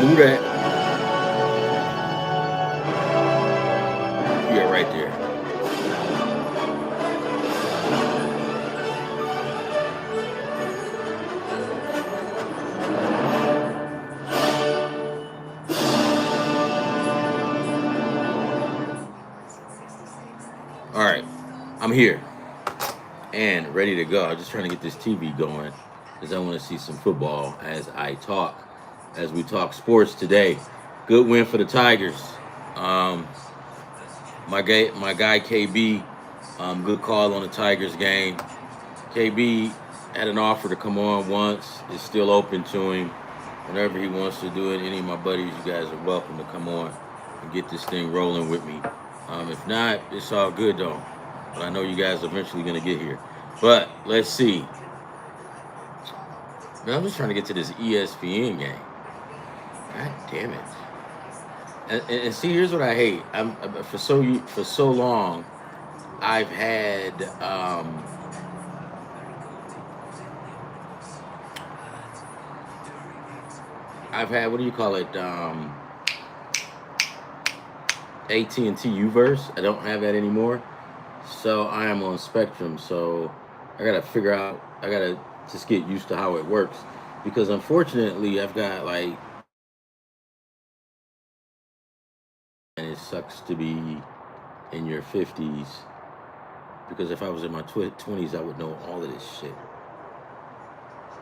Who that? Yeah, right there. All right, I'm here and ready to go. I'm just trying to get this TV going because I want to see some football as we talk sports today. Good win for the Tigers. Um, my guy KB, good call on the Tigers game. KB had an offer to come on once. It's still open to him. Whenever he wants to do it, any of my buddies, you guys are welcome to come on and get this thing rolling with me. If not, it's all good though. But I know you guys are eventually gonna get here. But let's see. Man, I'm just trying to get to this ESPN game. God damn it! And see, here's what I hate. For so long, I've had what do you call it? AT&T Uverse. I don't have that anymore. So I am on Spectrum. So I gotta figure out. I gotta just get used to how it works because unfortunately I've got like, and it sucks to be in your 50s because if I was in my 20s I would know all of this shit,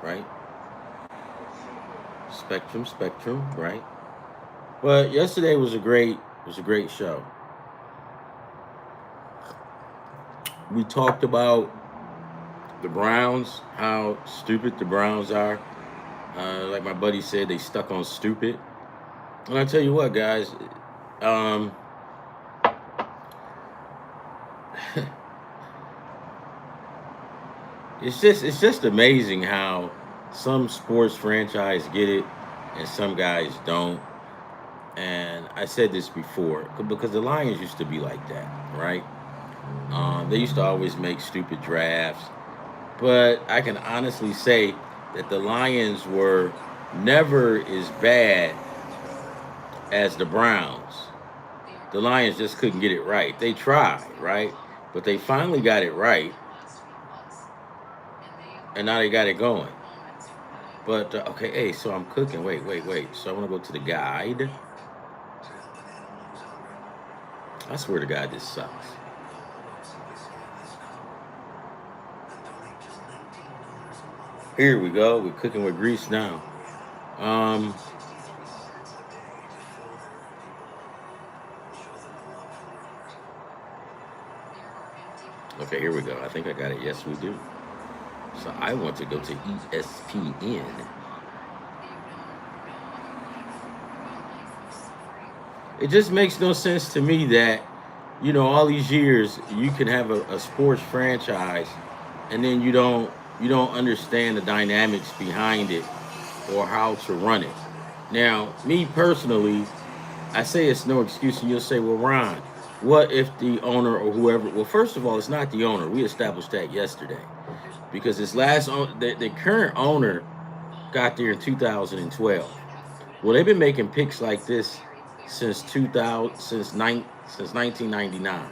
right? Spectrum, right? But yesterday was a great show. We talked about the Browns, how stupid the Browns are. Like my buddy said, they stuck on stupid. And I tell you what, guys, um, it's just amazing how some sports franchise get it and some guys don't. And I said this before because the Lions used to be like that, right? They used to always make stupid drafts, but I can honestly say that the Lions were never as bad as the Browns. The Lions just couldn't get it right. They tried, right? But they finally got it right, and now they got it going. But okay, hey, so I'm cooking. Wait. So I want to go to the guide. I swear to God, this sucks. Here we go. We're cooking with grease now. Um, okay, here we go. I think I got it. Yes, we do. So I want to go to ESPN. It just makes no sense to me that, all these years you can have a sports franchise and then you don't understand the dynamics behind it or how to run it. Now, me personally, I say it's no excuse, and you'll say, well, Ron, what if the owner or whoever? Well, first of all, it's not the owner. We established that yesterday because the current owner got there in 2012. Well, they've been making picks like this since 2000, since 1999,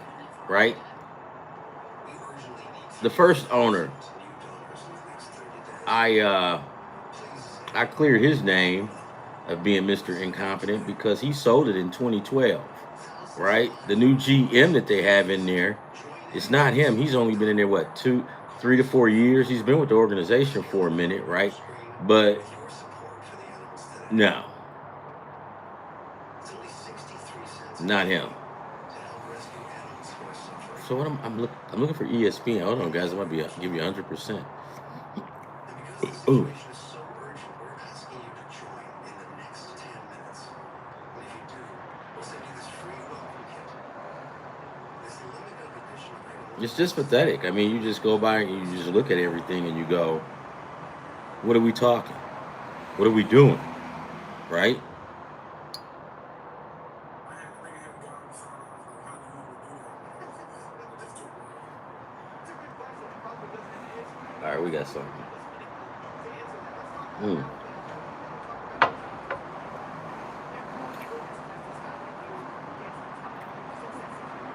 right? The first owner, I uh, I cleared his name of being Mr. Incompetent because he sold it in 2012, right? The new GM that they have in there, it's not him. He's only been in there what 3 to 4 years. He's been with the organization for a minute, right? But no, not him. So what I'm looking for ESPN. Hold on, guys. I might give you 100%. Ooh, it's just pathetic. I mean, you just go by and you just look at everything and you go, "What are we talking? What are we doing?" Right? All right, we got something. Mm.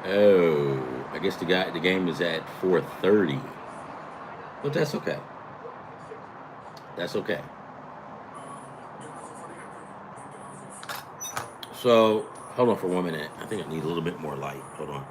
Oh, I guess the game is at 4:30, but that's okay. That's okay. So hold on for 1 minute. I think I need a little bit more light. Hold on.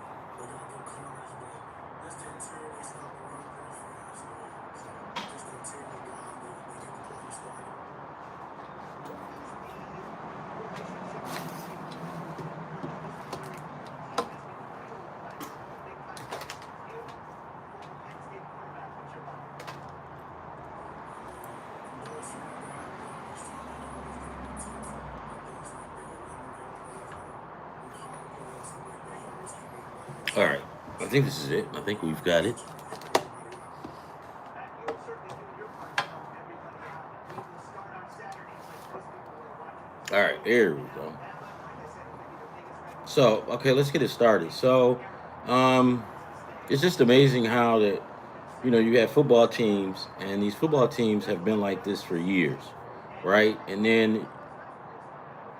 All right. I think this is it. I think we've got it. All right. There we go. So, okay, let's get it started. So, um, it's just amazing how that you have football teams, and these football teams have been like this for years, right? And then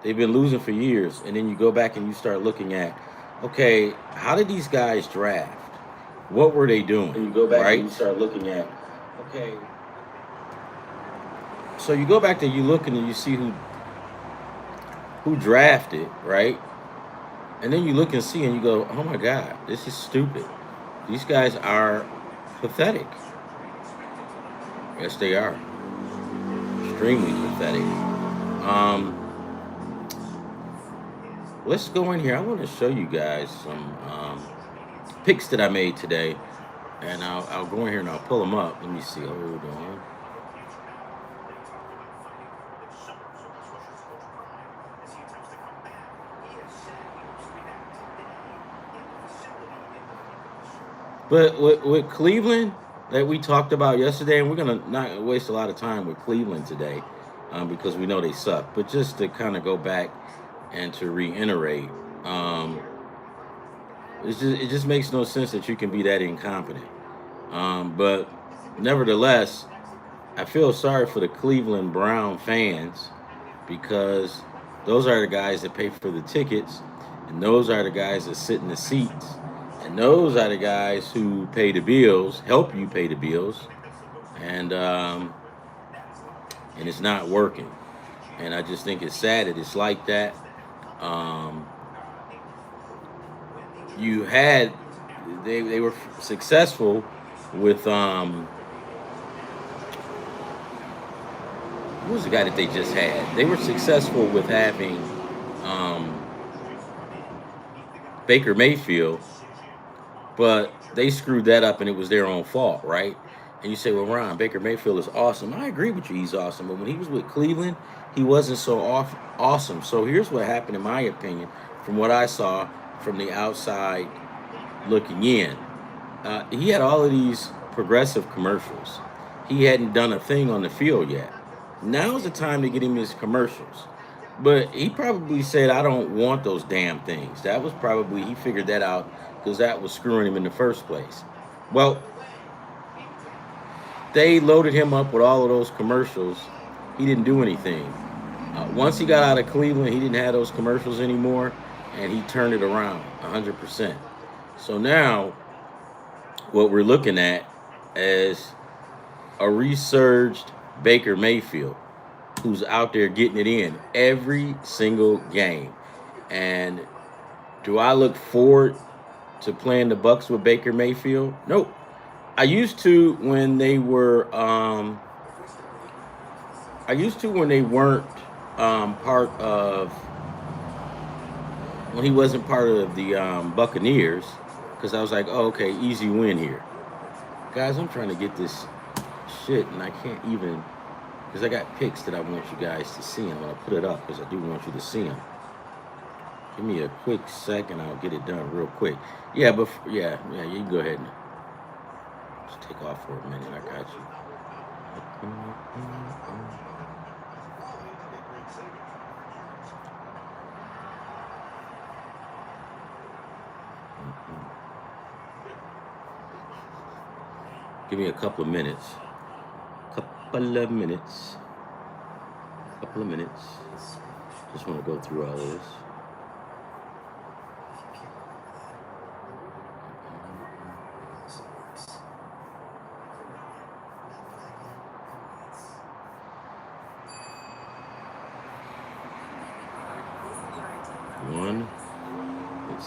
they've been losing for years, and then you go back and you start looking at, okay, how did these guys draft? What were they doing? And you go back and you start looking at, okay. So you go back there, you look and you see who drafted, right? And then you look and see and you go, oh my God, this is stupid. These guys are pathetic. Yes, they are. Extremely pathetic. Um, let's go in here. I want to show you guys some picks that I made today. And I'll go in here and I'll pull them up. Let me see. Hold on. But with Cleveland that we talked about yesterday, and we're gonna not waste a lot of time with Cleveland today, because we know they suck. But just to kind of go back and to reiterate, um, it just makes no sense that you can be that incompetent. But nevertheless, I feel sorry for the Cleveland Brown fans because those are the guys that pay for the tickets, and those are the guys that sit in the seats, and those are the guys who pay the bills, help you pay the bills, and and it's not working. And I just think it's sad that it's like that. Um, you had they were successful with who was the guy that they just had? They were successful with having um, Baker Mayfield, but they screwed that up and it was their own fault, right? And you say, well, Ron, Baker Mayfield is awesome. I agree with you, he's awesome. But when he was with Cleveland, he wasn't so awesome. So here's what happened, in my opinion, from what I saw from the outside looking in. He had all of these progressive commercials. He hadn't done a thing on the field yet. Now's the time to get him his commercials. But he probably said, I don't want those damn things. That was probably, he figured that out because that was screwing him in the first place. Well, they loaded him up with all of those commercials. He didn't do anything. Once he got out of Cleveland, he didn't have those commercials anymore, and he turned it around 100%. So now, what we're looking at is a resurged Baker Mayfield who's out there getting it in every single game. And do I look forward to playing the Bucks with Baker Mayfield? Nope. I used to when they were I used to when they weren't part of when he wasn't part of the Buccaneers, because I was like, oh, okay, easy win here. Guys, I'm trying to get this shit and I can't even, because I got picks that I want you guys to see. I'm going to put it up because I do want you to see them. Give me a quick second. I'll get it done real quick. Yeah, but yeah, you can go ahead and just take off for a minute. I got you. Give me a couple of minutes. Couple of minutes. Just want to go through all of this.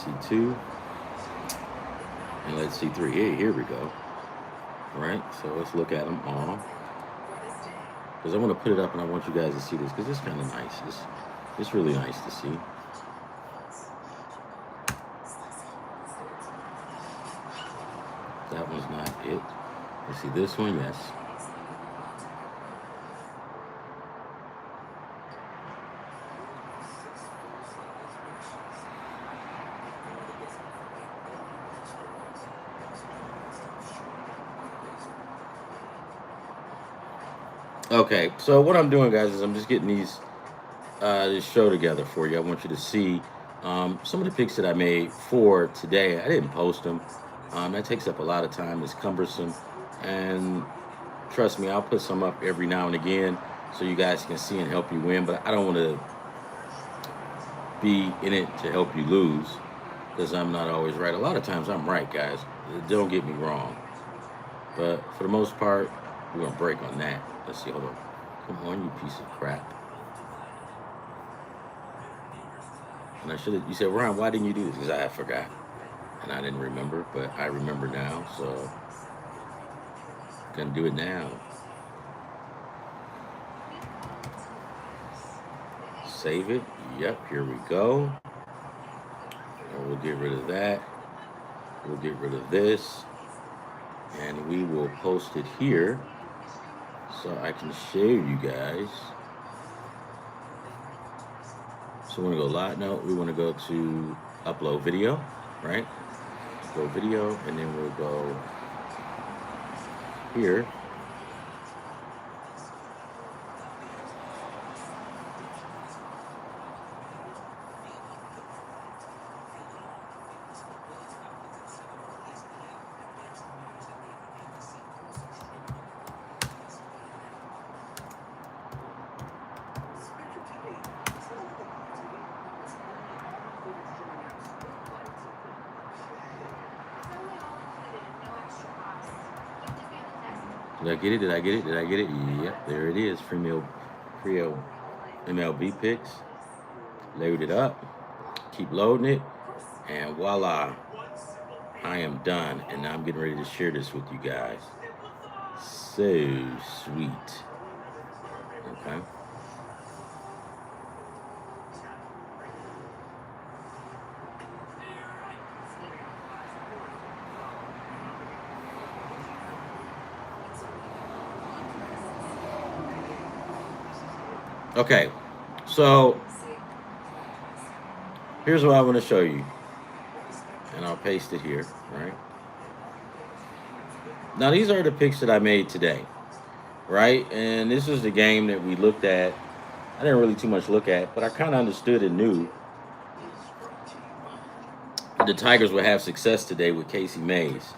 see 2. And let's see 3. Here we go. All right, so let's look at them all. Because I want to put it up and I want you guys to see this because it's kind of nice. It's really nice to see. That one's not it. You see this one? Yes. Okay, so what I'm doing, guys, is I'm just getting this show together for you. I want you to see some of the picks that I made for today. I didn't post them. That takes up a lot of time. It's cumbersome, and trust me, I'll put some up every now and again so you guys can see and help you win. But I don't want to be in it to help you lose because I'm not always right. A lot of times I'm right, guys. Don't get me wrong. But for the most part, we're going to break on that. Let's see. Hold on. Come on, you piece of crap. And I should have. You said, Ron, why didn't you do this? Because I forgot. And I didn't remember. But I remember now. So, going to do it now. Save it. Yep, here we go. And we'll get rid of that. We'll get rid of this. And we will post it here so I can show you guys. So we want to go live. No, we want to go to upload video, right? Go video, and then we'll go here. Did I get it? Did I get it? Did I get it? Yep, there it is. Free MLB picks. Load it up. Keep loading it. And voila. I am done. And now I'm getting ready to share this with you guys. So sweet. Okay. Okay, so here's what I want to show you, and I'll paste it here, right? Now, these are the picks that I made today, right? And this is the game that we looked at. I didn't really too much look at, but I kind of understood and knew the Tigers would have success today with Casey Mays.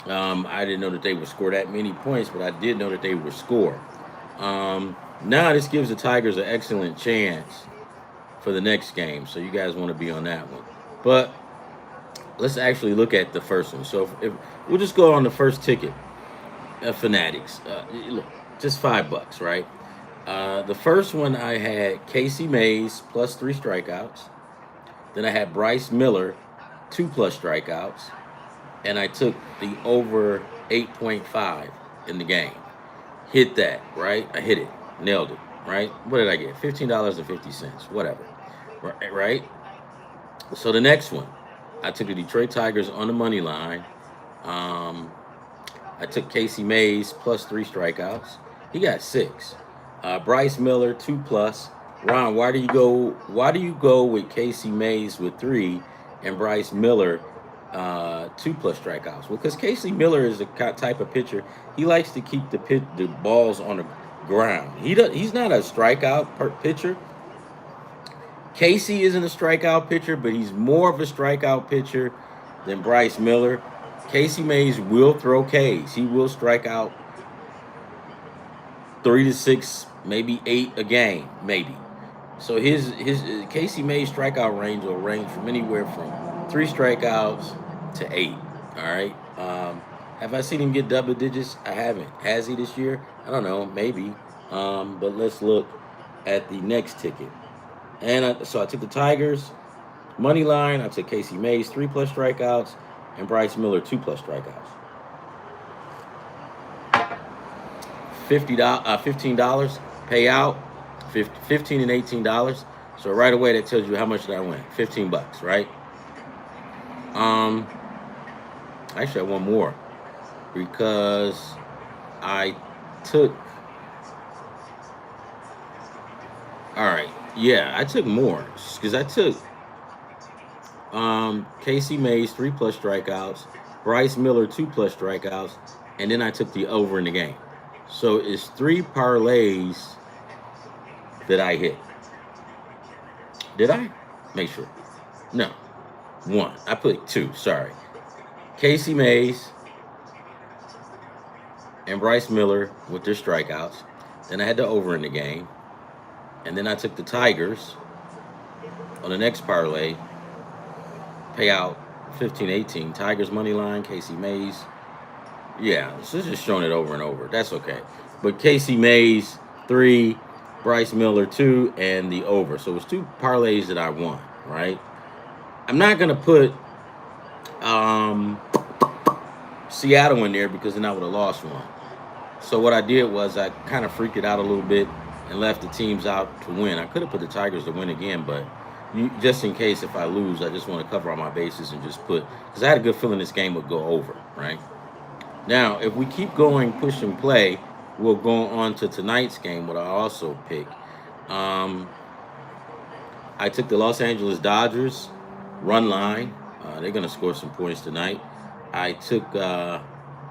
I didn't know that they would score that many points, but I did know that they would score. Now this gives the Tigers an excellent chance for the next game. So you guys want to be on that one. But let's actually look at the first one. So if we'll just go on the first ticket, Fanatics. Look, just $5, right? The first one I had Casey Mays plus 3 strikeouts. Then I had Bryce Miller 2+ strikeouts. And I took the over 8.5 in the game. Hit that, right? I hit it. Nailed it, right? What did I get? $15.50, whatever, right? So the next one, I took the Detroit Tigers on the money line. I took Casey Mays plus 3 strikeouts. He got 6. Bryce Miller 2+. Ron, why do you go with Casey Mays with 3 and Bryce Miller 2+ strikeouts? Well, because Casey Miller is the type of pitcher, he likes to keep the balls on the ground. He's not a strikeout pitcher. Casey isn't a strikeout pitcher, but he's more of a strikeout pitcher than Bryce Miller. Casey Mays will throw Ks. He will strike out 3 to 6, maybe 8 a game, maybe. So his Casey Mays strikeout range will range from anywhere from 3 strikeouts to 8. All right. Have I seen him get double digits? I haven't. Has he this year? I don't know. Maybe. But let's look at the next ticket. And so I took the Tigers Money line, I took Casey Mays 3+ strikeouts and Bryce Miller 2+ strikeouts. $15 payout, 15 and $18. So right away that tells you how much did I win. $15, right? Um, Actually I won more because I took. All right, yeah, I took more because I took Casey Mays 3+ strikeouts, Bryce Miller 2+ strikeouts, and then I took the over in the game. So it's 3 parlays that I hit. Did I? Make sure. No, one. I put two. Sorry, Casey Mays and Bryce Miller with their strikeouts. Then I had the over in the game, and then I took the Tigers on the next parlay. Payout 15-18. Tigers money line. Casey Mays. Yeah, so it's just showing it over and over. That's okay. But Casey Mays 3, Bryce Miller 2, and the over. So it's 2 parlays that I won, right? I'm not gonna put Seattle in there because then I would have lost one. So what I did was I kind of freaked it out a little bit and left the teams out to win. I could have put the Tigers to win again, but just in case if I lose, I just want to cover all my bases and just put, because I had a good feeling this game would go over, right? Now, if we keep going push and play, we'll go on to tonight's game, what I also picked. I took the Los Angeles Dodgers run line. They're going to score some points tonight. I took Yakamoto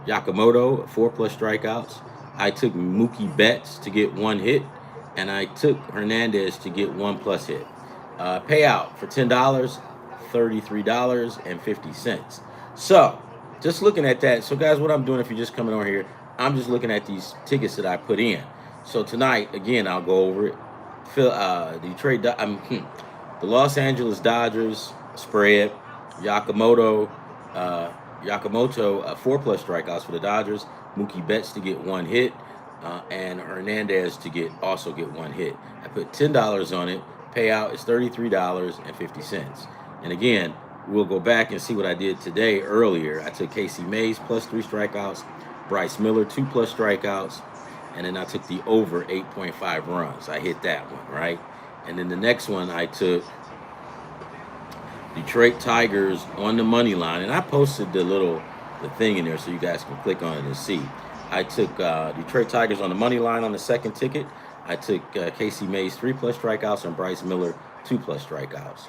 4+ strikeouts. I took Mookie Betts to get 1 hit, and I took Hernandez to get 1+ hit. Payout for $10, $33.50. So, just looking at that. So, guys, what I'm doing, if you're just coming on here, I'm just looking at these tickets that I put in. So tonight, again, I'll go over it. The Los Angeles Dodgers spread. Yakamoto 4+ strikeouts for the Dodgers. Mookie Betts to get 1 hit, and Hernandez to also get 1 hit. I put $10 on it. Payout is $33.50. And again, we'll go back and see what I did today earlier. I took Casey Mays plus 3 strikeouts, Bryce Miller 2+ strikeouts, and then I took the over 8.5 runs. I hit that one, right? And then the next one I took Detroit Tigers on the money line, and I posted the thing in there so you guys can click on it and see. I took Detroit Tigers on the money line on the second ticket. I took Casey Mays 3+ strikeouts and Bryce Miller 2+ strikeouts.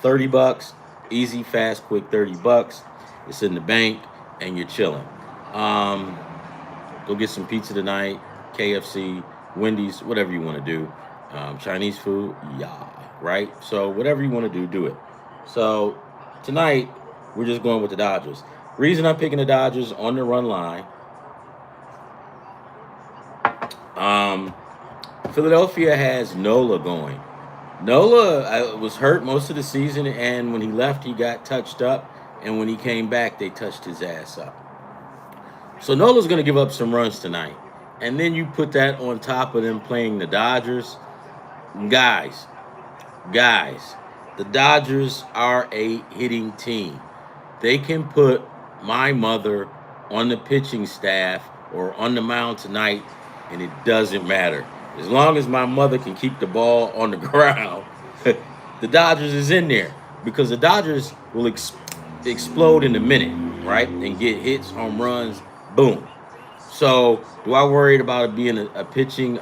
$30, easy, fast, quick. $30. It's in the bank, and you're chilling. Go get some pizza tonight, KFC, Wendy's, whatever you want to do. Chinese food, yeah, right? So whatever you want to do, do it. So tonight, we're just going with the Dodgers. Reason I'm picking the Dodgers on the run line, Philadelphia has Nola going. Nola was hurt most of the season, and when he left, he got touched up, and when he came back, they touched his ass up. So Nola's going to give up some runs tonight. And then you put that on top of them playing the Dodgers. Guys, the Dodgers are a hitting team. They can put my mother on the pitching staff or on the mound tonight, and it doesn't matter. As long as my mother can keep the ball on the ground, the Dodgers is in there, because the Dodgers will explode in a minute, right? And get hits, home runs, boom. So, do I worry about it being a pitching?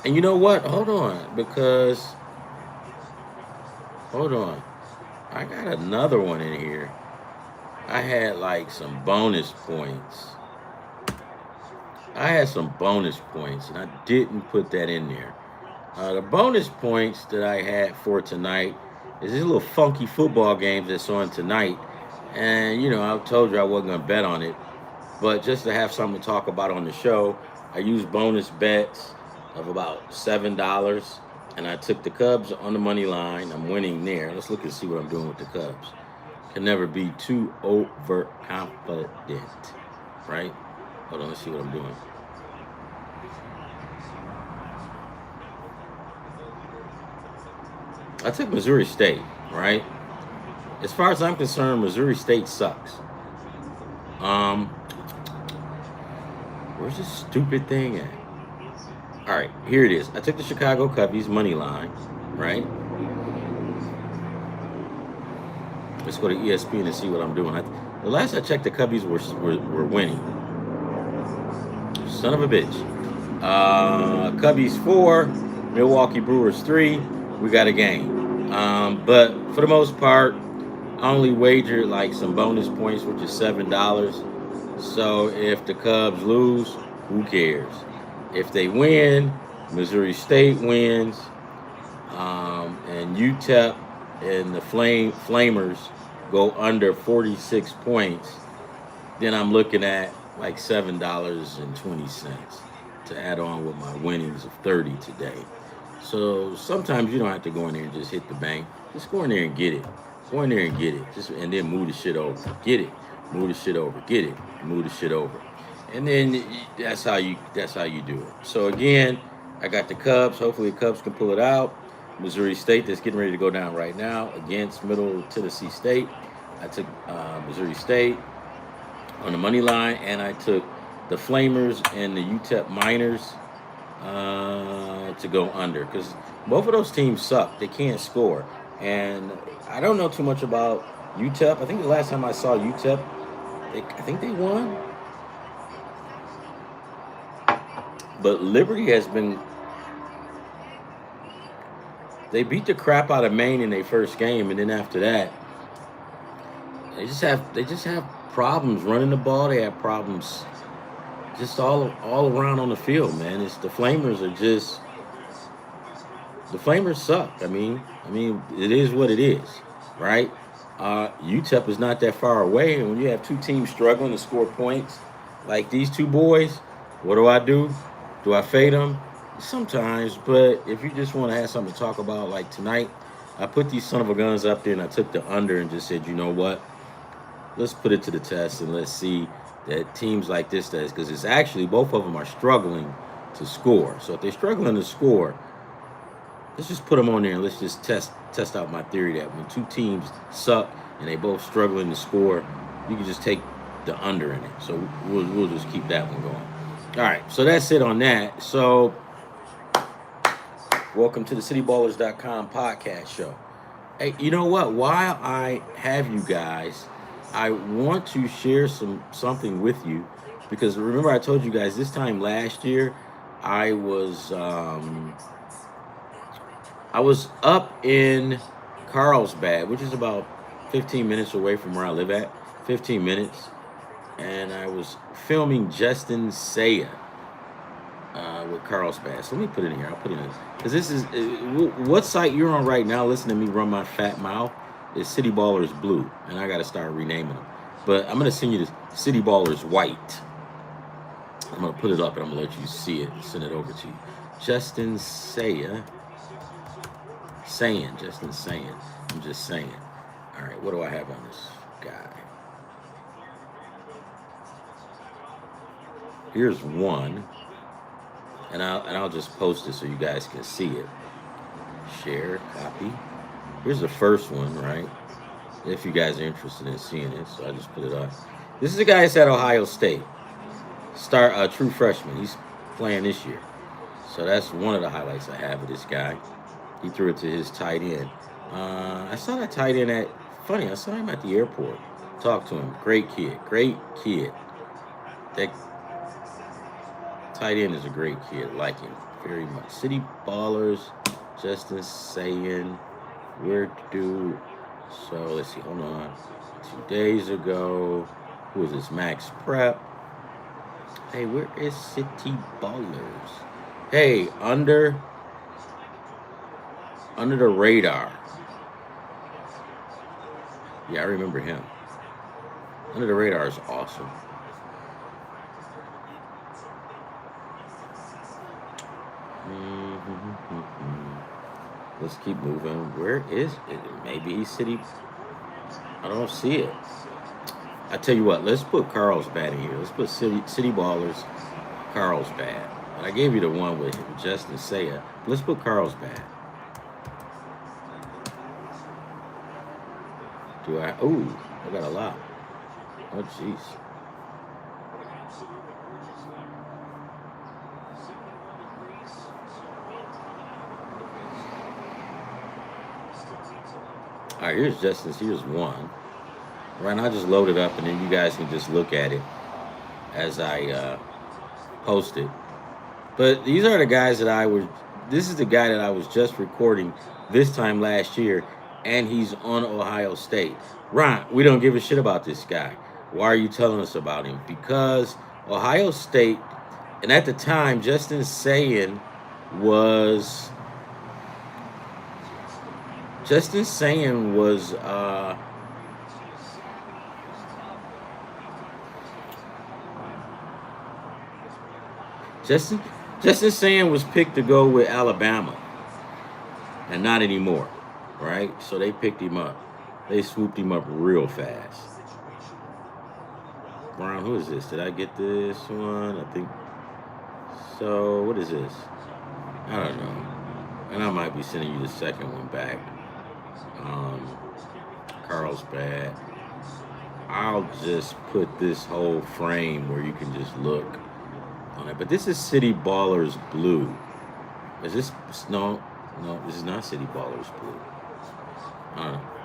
And you know what? Hold on. I got another one in here. I had like some bonus points. And I didn't put that in there. The bonus points that I had for tonight is this little funky football game that's on tonight. And, I told you I wasn't going to bet on it. But just to have something to talk about on the show, I used bonus bets of about $7. And I took the Cubs on the money line. I'm winning there. Let's look and see what I'm doing with the Cubs. Can never be too overconfident, right? Hold on, let's see what I'm doing. I took Missouri State, right? As far as I'm concerned, Missouri State sucks. Um, where's this stupid thing at? All right, here it is. I took the Chicago Cubbies money line, right? Let's go to ESPN and see what I'm doing. The last I checked, the Cubbies were winning. Son of a bitch. Cubbies 4, Milwaukee Brewers 3. We got a game. But for the most part, I only wagered like some bonus points, which is $7. So if the Cubs lose, who cares? If they win, Missouri State wins, and UTEP and the Flamers go under 46 points, then I'm looking at like $7.20 to add on with my winnings of 30 today. So sometimes you don't have to go in there and just hit the bank. Just go in there and get it. Go in there and get it. Just and then move the shit over. Get it. Move the shit over. Get it. Move the shit over. And then that's how you do it. So again, I got the Cubs. Hopefully the Cubs can pull it out. Missouri State that's getting ready to go down right now against Middle Tennessee State. I took Missouri State on the money line, and I took the Flamers and the UTEP Miners to go under because both of those teams suck. They can't score, and I don't know too much about UTEP. I think the last time I saw UTEP, I think they won, but Liberty has been. They beat the crap out of Maine in their first game, and then after that, they just have problems running the ball. They have problems just all around on the field, man. The Flamers suck. I mean, it is what it is, right? UTEP is not that far away, and when you have two teams struggling to score points, like these two boys, what do? Do I fade them? Sometimes, but if you just want to have something to talk about, like tonight, I put these son of a guns up there and I took the under and just said, you know what? Let's put it to the test and let's see that teams like this does, because it's actually both of them are struggling to score. So if they're struggling to score, let's just put them on there and let's just test out my theory that when two teams suck and they both struggling to score, you can just take the under in it. So we'll just keep that one going. All right, so that's it on that. So welcome to the Cityballers.com podcast show. Hey, you know what? While I have you guys, I want to share something with you, because remember I told you guys this time last year I was up in Carlsbad, which is about 15 minutes away from where I live at. 15 minutes, and I was filming Justin Saya with Carlsbad. So let me put it in here. I'll put it in because this is what site you're on right now. Listen to me run my fat mouth. Is City Ballers Blue, and I got to start renaming them. But I'm gonna send you this City Ballers White. I'm gonna put it up and I'm gonna let you see it and send it over to you. Justin Saya. Justin saying. I'm just saying. All right, what do I have on this guy? Here's one, and I'll just post it so you guys can see it. Share, copy. Here's the first one, right? If you guys are interested in seeing it, so I just put it up. This is a guy that's at Ohio State, true freshman. He's playing this year, so that's one of the highlights I have of this guy. He threw it to his tight end. I saw that tight end I saw him at the airport. Talked to him. Great kid. That tight end is a great kid. Like him very much. City Ballers, Justin saying, so let's see, hold on. 2 days ago, who is this? Max Prep. Hey, where is City Ballers? Hey, under the radar. Yeah, I remember him. Under the radar is awesome. Let's keep moving. Where is it? Maybe he's City. I don't see it. I tell you what, let's put Carlsbad in here. Let's put City Ballers, Carlsbad. I gave you the one with Justin Saya. Let's put Carlsbad. Do I? Ooh, I got a lot. Oh, jeez. All right, here's Justin's. Here's one. Right now, I just load it up, and then you guys can just look at it as I post it. But these are the guys that I was. This is the guy that I was just recording this time last year, and he's on Ohio State. Ron, we don't give a shit about this guy. Why are you telling us about him? Because Ohio State, and at the time, Justin Sayin was. Justin Sayin was. Justin Justin Sand was picked to go with Alabama, and not anymore, right? So they picked him up. They swooped him up real fast. Brown, who is this? Did I get this one? I think so. What is this? I don't know. And I might be sending you the second one back. Carlsbad. I'll just put this whole frame where you can just look on it. But this is City Ballers Blue. Is this no? This is not City Ballers Blue.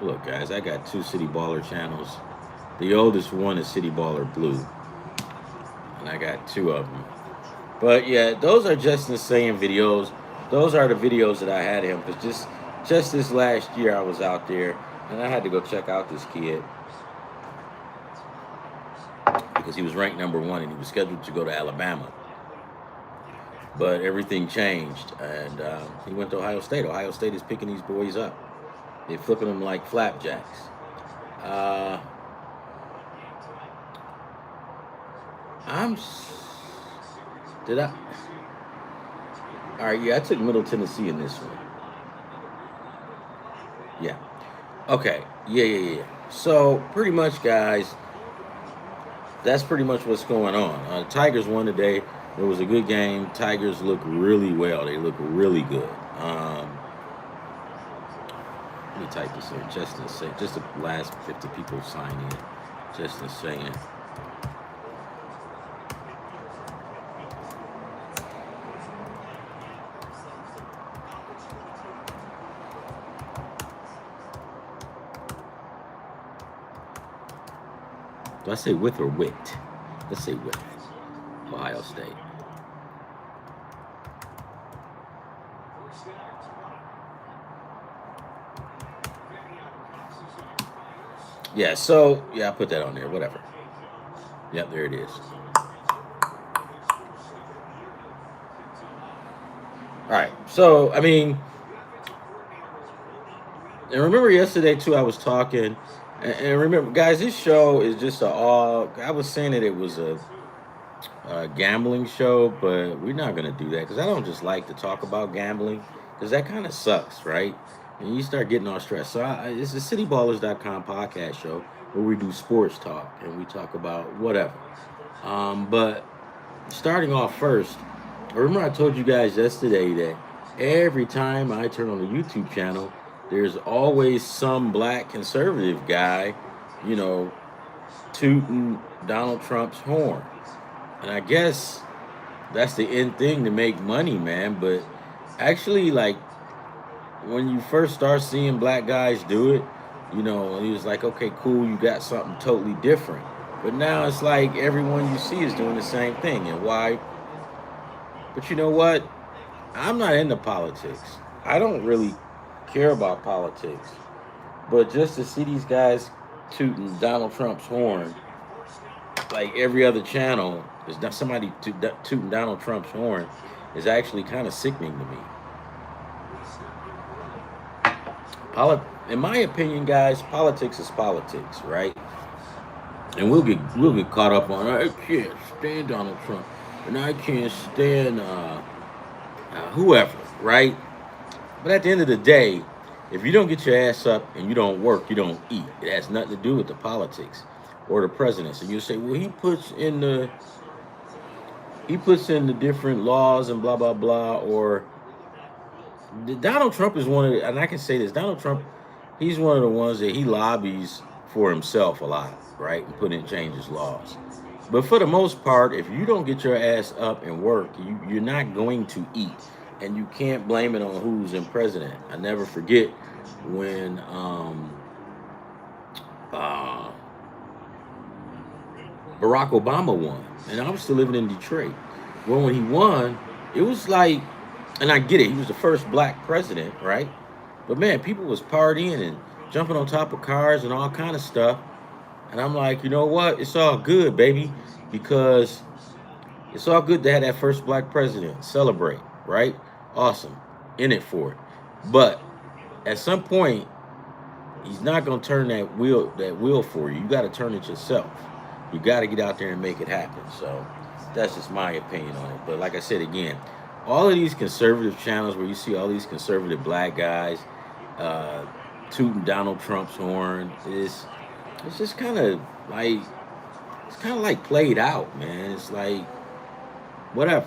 Look, guys, I got two City Baller channels. The oldest one is City Baller Blue, and I got two of them. But yeah, those are Justin saying videos. Those are the videos that I had him. Because just this last year, I was out there, and I had to go check out this kid because he was ranked #1 and he was scheduled to go to Alabama. But everything changed, and he went to Ohio State. Ohio State is picking these boys up. They're flipping them like flapjacks. Did I? All right, yeah, I took Middle Tennessee in this one. Yeah. Okay. Yeah. So pretty much, guys, that's pretty much what's going on. Tigers won today. It was a good game. Tigers look really well. They look really good. Let me type this in. Justin saying, just the last 50 people sign in. Justin saying. Do I say with or wit? Let's say with. Ohio State. Yeah, so, yeah, I put that on there, whatever. Yep, there it is. All right, so, I mean, and remember yesterday, too, I was talking, and remember, guys, this show is just I was saying that it was a gambling show, but we're not going to do that because I don't just like to talk about gambling because that kind of sucks, right? And you start getting all stressed. So it's the Cityballers.com podcast show where we do sports talk and we talk about whatever. But starting off first, remember I told you guys yesterday that every time I turn on the YouTube channel, there's always some black conservative guy, tooting Donald Trump's horn. And I guess that's the end thing to make money, man. But actually, like, when you first start seeing black guys do it, and he was like, okay, cool, you got something totally different. But now it's like everyone you see is doing the same thing. And why? But you know what? I'm not into politics. I don't really care about politics. But just to see these guys tooting Donald Trump's horn, like every other channel, there's not somebody tooting Donald Trump's horn, is actually kind of sickening to me. In my opinion, guys, politics is politics, right? And we'll get caught up on, I can't stand Donald Trump, and I can't stand whoever, right? But at the end of the day, if you don't get your ass up and you don't work, you don't eat. It has nothing to do with the politics or the presidents. And you say, well, he puts in the different laws and blah blah blah. Or Donald Trump is one of the, and I can say this, Donald Trump, he's one of the ones that he lobbies for himself a lot, right? And put in changes laws. But for the most part, if you don't get your ass up and work, you're not going to eat. And you can't blame it on who's in president. I never forget when uh, Barack Obama won. And I was still living in Detroit. Well, when he won, it was like, and I get it, he was the first black president, right? But man, people was partying and jumping on top of cars and all kind of stuff. And I'm like, you know what? It's all good, baby, because it's all good to have that first black president. Celebrate, right? Awesome. In it for it. But at some point, he's not gonna turn that wheel for you. You gotta turn it yourself. You gotta get out there and make it happen. So that's just my opinion on it. But like I said again, all of these conservative channels where you see all these conservative black guys uh, tooting Donald Trump's horn is it's just kind of like played out, man. It's like whatever.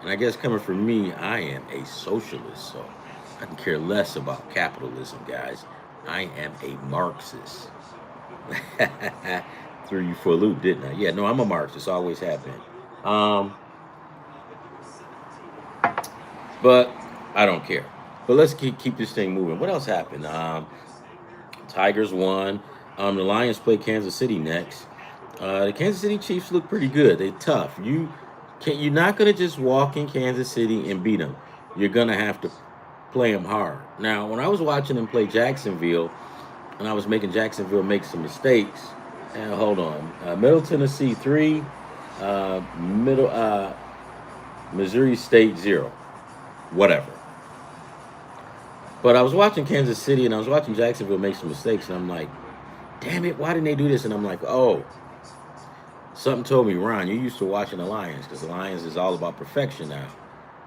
And I guess coming from me, I am a socialist, so I can care less about capitalism, guys. I am a Marxist. Threw you for a loop, didn't I? Yeah, no, I'm a Marxist. Always have been. But I don't care. But let's keep this thing moving. What else happened? Tigers won. The Lions play Kansas City next. The Kansas City Chiefs look pretty good. They tough. You're not gonna just walk in Kansas City and beat them. You're gonna have to play them hard. Now, when I was watching them play Jacksonville, and I was making Jacksonville make some mistakes. And hold on, Middle Tennessee 3, Middle Missouri State 0, whatever. But I was watching Kansas City and I was watching Jacksonville make some mistakes, and I'm like, damn it, why didn't they do this? And I'm like, oh, something told me, Ron, you're used to watching the Lions because the Lions is all about perfection now.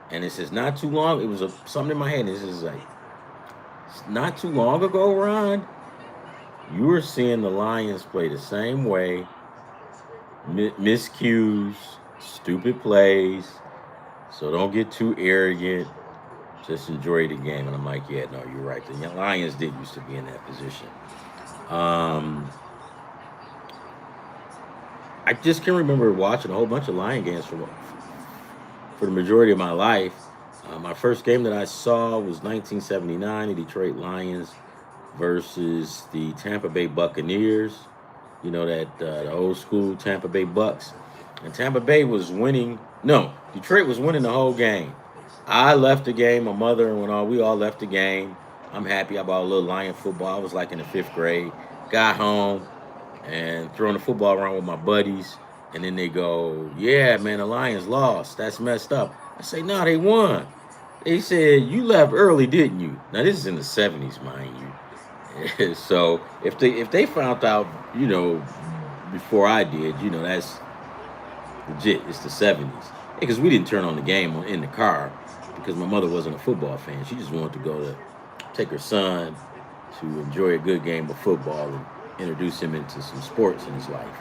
And it says not too long, it was something in my head. This is like, not too long ago, Ron, you were seeing the Lions play the same way, miscues, stupid plays. So don't get too arrogant. Just enjoy the game. And I'm like, yeah, no, you're right. The Lions did used to be in that position. I just can remember watching a whole bunch of Lion games for the majority of my life. My first game that I saw was 1979, the Detroit Lions versus the Tampa Bay Buccaneers. You know, that the old school Tampa Bay Bucks. And Tampa Bay was winning. No, Detroit was winning the whole game. I left the game. My mother and we all left the game. I'm happy. I bought a little Lion football. I was like in the 5th grade. Got home and throwing the football around with my buddies. And then they go, yeah, man, the Lions lost. That's messed up. I say, no, they won. They said, you left early, didn't you? Now, this is in the 70s, mind you. So if they found out, before I did, that's legit. It's the 70s. Because we didn't turn on the game in the car because my mother wasn't a football fan. She just wanted to go to take her son to enjoy a good game of football and introduce him into some sports in his life.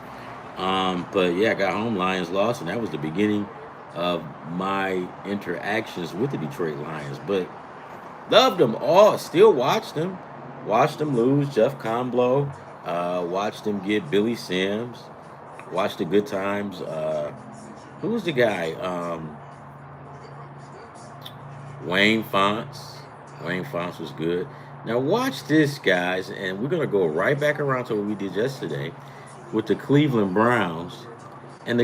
But yeah, I got home, Lions lost, and that was the beginning of my interactions with the Detroit Lions. But loved them all, still watched them lose, Jeff Conblow, watched them get Billy Sims, watched the good times. Who was the guy? Wayne Fonts. Wayne Fonts was good. Now watch this, guys, and we're going to go right back around to what we did yesterday with the Cleveland Browns. And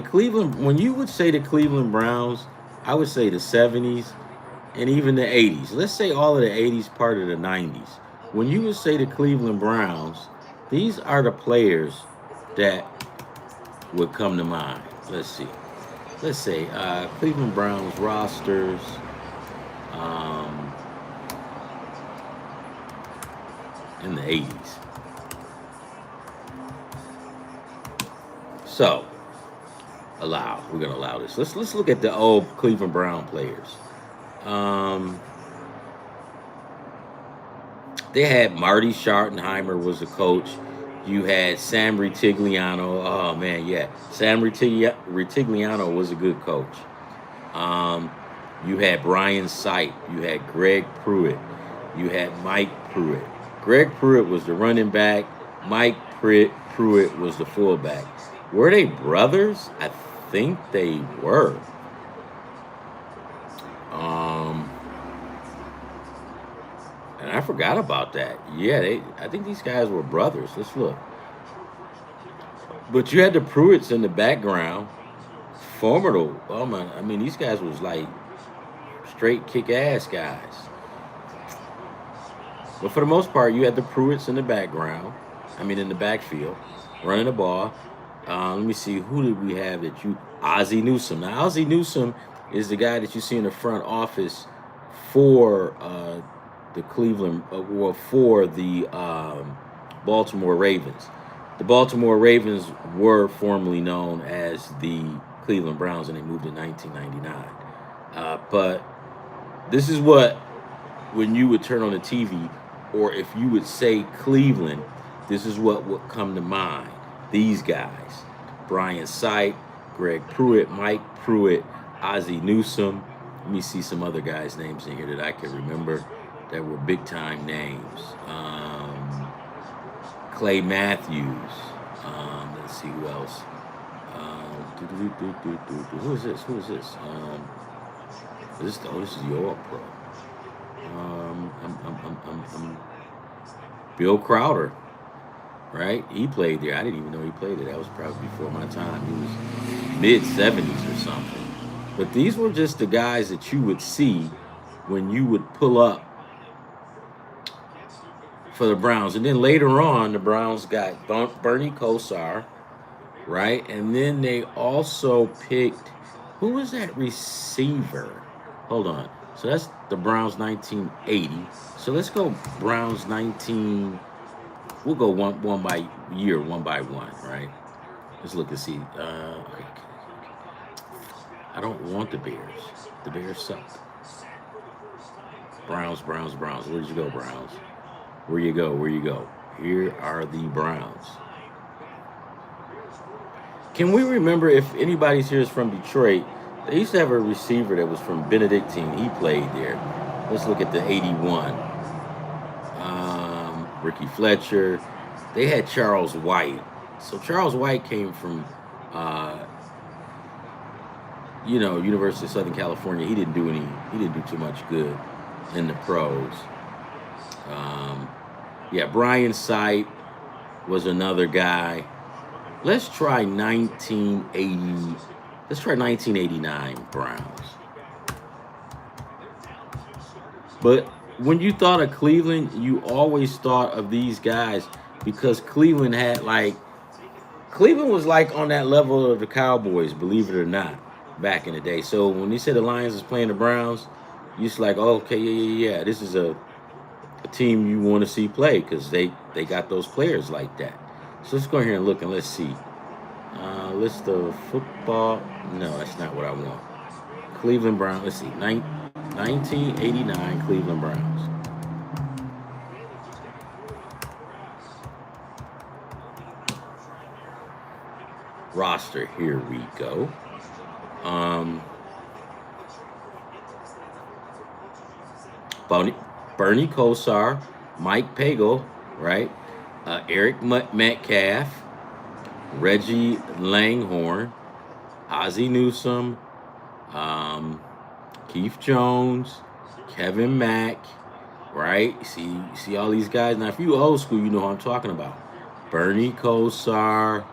when you would say the Cleveland Browns, I would say the 70s and even the 80s. Let's say all of the 80s, part of the 90s. When you would say the Cleveland Browns, these are the players that would come to mind. Let's see. Let's say Cleveland Browns rosters. In the 80s. So, we're gonna allow this. Let's look at the old Cleveland Brown players. They had Marty Schottenheimer was the coach. You had Sam Ritigliano. Oh man, yeah, Sam Ritigliano was a good coach. You had Brian Sipe. You had Greg Pruitt. You had Mike Pruitt. Greg Pruitt was the running back. Mike Pruitt was the fullback. Were they brothers? I think they were. Um, and I forgot about that. Yeah, I think these guys were brothers. Let's look. But you had the Pruitts in the background. Formidable. Oh man, I mean these guys was like straight kick ass guys. But for the most part, you had the Pruitts in the background. I mean in the backfield, running the ball. Let me see, who did we have that you Ozzie Newsome. Now Ozzie Newsome is the guy that you see in the front office for the Cleveland, well, for the Baltimore Ravens. The Baltimore Ravens were formerly known as the Cleveland Browns, and they moved in 1999. But this is what, when you would turn on the TV, or if you would say Cleveland, this is what would come to mind. These guys: Brian Sipe, Greg Pruitt, Mike Pruitt, Ozzie Newsome. Let me see some other guys' names in here that I can remember that were big time names. Clay Matthews. Let's see who else. Who is this? Who is this? This is the All Pro. Bill Crowder, right? He played there. I didn't even know he played there. That was probably before my time. He was mid-70s or something. But these were just the guys that you would see when you would pull up for the Browns. And then later on, the Browns got Bernie Kosar, right? And then they also picked, who was that receiver? Hold on. So that's the Browns 1980. So let's go Browns 19. We'll go one by year, one by one, right? Let's look and see. Okay. I don't want the Bears. The Bears suck. Browns. Where'd you go, Browns? Where you go? Here are the Browns. Can we remember, if anybody's here is from Detroit, they used to have a receiver that was from Benedictine. He played there. Let's look at the 81. Ricky Fletcher. They had Charles White. So Charles White came from, University of Southern California. He didn't do too much good in the pros. Brian Sipe was another guy. Let's try 1980. Let's try 1989 Browns. But when you thought of Cleveland, you always thought of these guys because Cleveland was like on that level of the Cowboys, believe it or not, back in the day. So when they said the Lions is playing the Browns, you're just like, oh, okay, yeah. This is a team you want to see play because they got those players like that. So let's go here and look and let's see. List of football. No, that's not what I want. Cleveland Browns. Let's see. 1989 Cleveland Browns. Roster. Here we go. Bernie Kosar, Mike Pagel, right? Eric Metcalf, Reggie Langhorne, Ozzie Newsome, Keith Jones, Kevin Mack, right? See all these guys. Now, if you old school, you know who I'm talking about. Bernie Kosar,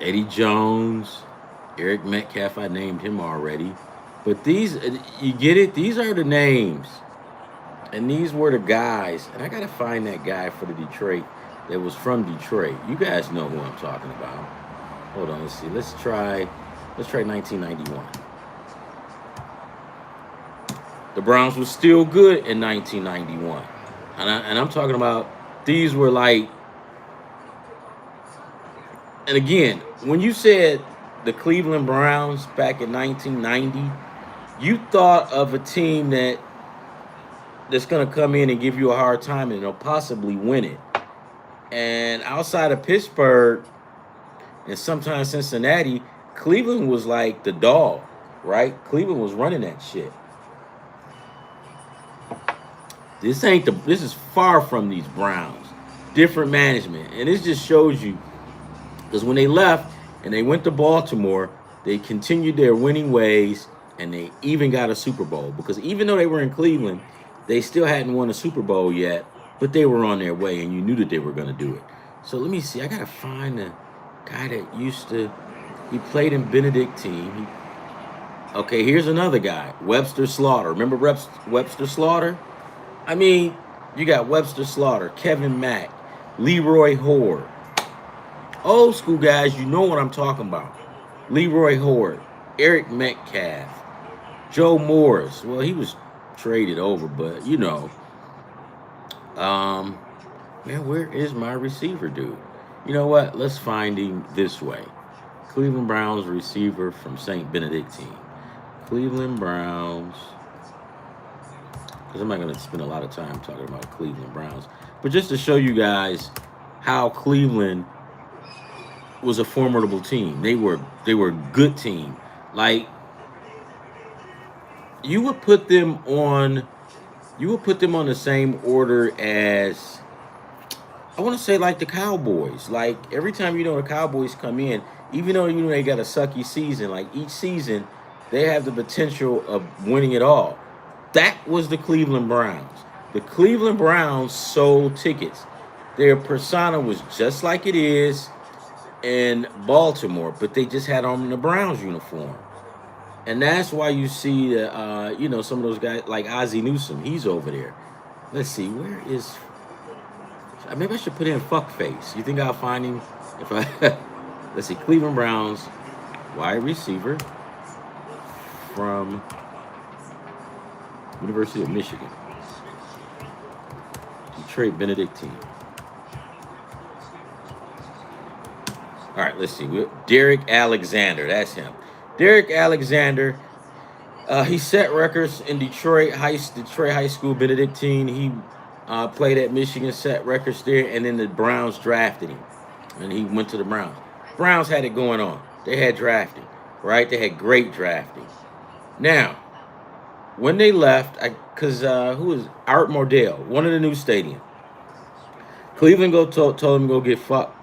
Eddie Jones, Eric Metcalf, I named him already. But these, you get it? These are the names. And these were the guys. And I got to find that guy for the Detroit that was from Detroit. You guys know who I'm talking about. Hold on, let's see. Let's try 1991. The Browns were still good in 1991. And I'm talking about, these were like, and again, when you said the Cleveland Browns back in 1990, you thought of a team that's going to come in and give you a hard time and they'll possibly win it. And outside of Pittsburgh and sometimes Cincinnati, Cleveland was like the dog, right? Cleveland was running that shit. This is far from these Browns. Different management. And this just shows you, because when they left and they went to Baltimore, they continued their winning ways and they even got a Super Bowl. Because even though they were in Cleveland, they still hadn't won a Super Bowl yet, but they were on their way and you knew that they were going to do it. So let me see. I got to find the guy that he played in Benedictine. Okay, here's another guy, Webster Slaughter. Remember Webster Slaughter? I mean, you got Webster Slaughter, Kevin Mack, Leroy Horde. Old school guys, you know what I'm talking about. Leroy Horde, Eric Metcalf, Joe Morris. Well, he was traded over, but you know. Man, where is my receiver dude? You know what? Let's find him this way. Cleveland Browns receiver from St. Benedictine. Cleveland Browns. Because I'm not going to spend a lot of time talking about Cleveland Browns. But just to show you guys how Cleveland was a formidable team. They were a good team. Like, you would put them on the same order as, I want to say, like the Cowboys. Like, every time the Cowboys come in, even though they got a sucky season, like each season they have the potential of winning it all. That was the Cleveland Browns. The Cleveland Browns sold tickets. Their persona was just like it is in Baltimore, but they just had on the Browns uniform. And that's why you see some of those guys like Ozzie Newsome. He's over there. Let's see, where is? Maybe I should put in fuckface. You think I'll find him if I? Let's see, Cleveland Browns wide receiver from University of Michigan, Detroit Benedictine. All right, let's see. Derek Alexander, that's him. Derek Alexander, he set records in Detroit High School, Benedictine. He played at Michigan, set records there, and then the Browns drafted him, and he went to the Browns. Browns had it going on. They had drafting, right? They had great drafting. Now, when they left, because who was Art Modell, one of the new stadium. Cleveland told him to go get fucked,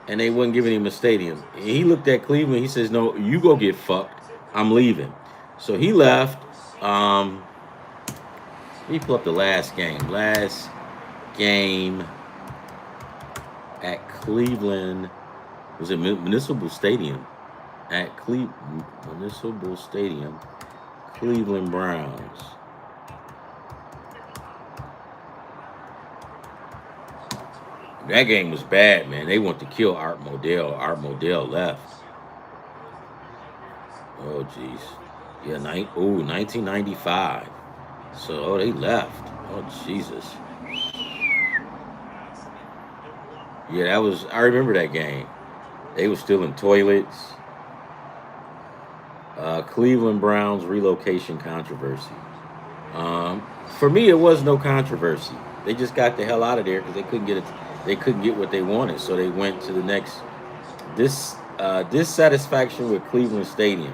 and they wasn't giving him a stadium. And he looked at Cleveland. He says, "No, you go get fucked. I'm leaving." So he left. Let me pull up the last game. Last game at Cleveland was at Municipal Stadium. At Municipal Stadium, Cleveland Browns. That game was bad, man. They want to kill Art Modell. Art Modell left. Oh, jeez. Yeah, 1995. So, they left. Oh, Jesus. Yeah, I remember that game. They were still in toilets. Cleveland Browns relocation controversy. For me, it was no controversy. They just got the hell out of there because they couldn't get what they wanted. So they went to the next dissatisfaction with Cleveland Stadium.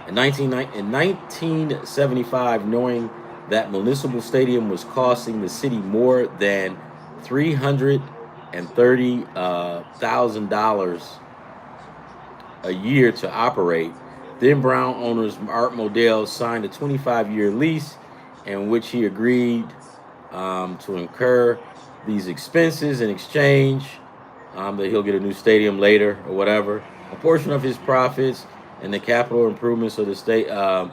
In 1975, knowing that Municipal Stadium was costing the city more than $330,000 a year to operate, then Brown owners Art Modell signed a 25-year lease in which he agreed to incur these expenses in exchange that he'll get a new stadium later or whatever. A portion of his profits and the capital improvements of the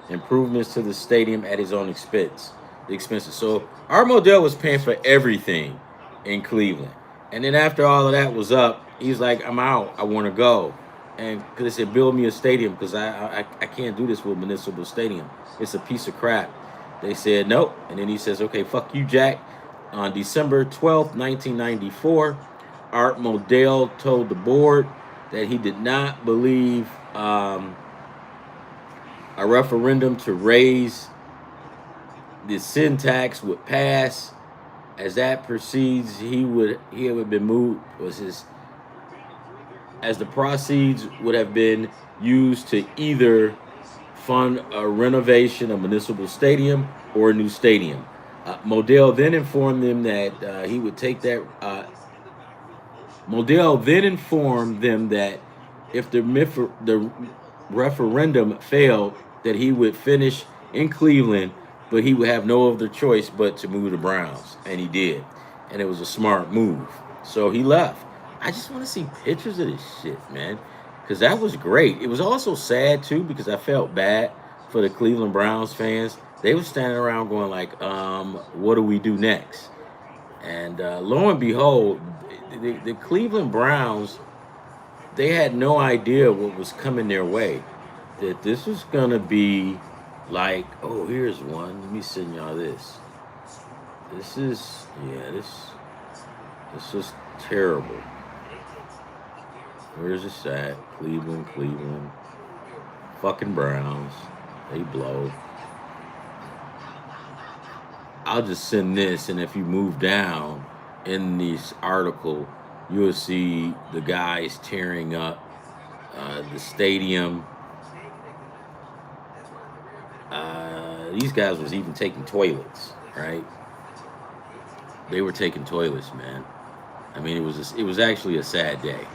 improvements to the stadium at his own expense. The expenses. So Art Modell was paying for everything in Cleveland, and then after all of that was up, he's like, "I'm out. I want to go." And because they said, "Build me a stadium," because I can't do this with Municipal Stadium. It's a piece of crap. They said nope, and then he says, "Okay, fuck you, Jack." On December 12th, 1994, Art Modell told the board that he did not believe a referendum to raise the sin tax would pass. As that proceeds, he would have been moved. As the proceeds would have been used to either fund a renovation of Municipal Stadium or a new stadium. Modell then informed them that he would take that. Modell then informed them that if the referendum failed, that he would finish in Cleveland, but he would have no other choice but to move to Browns, and he did, and it was a smart move. So he left. I just want to see pictures of this shit, man, because that was great. It was also sad too because I felt bad for the Cleveland Browns fans. They were standing around going like, "What do we do next?" And lo and behold, the Cleveland Browns, they had no idea what was coming their way. That this was gonna be like, oh, here's one. Let me send y'all this. This is this is terrible. Where's this at? Cleveland, Cleveland. Fucking Browns. They blow. I'll just send this, and if you move down in this article, you'll see the guys tearing up the stadium. These guys was even taking toilets, right? They were taking toilets, man. I mean, it was actually a sad day,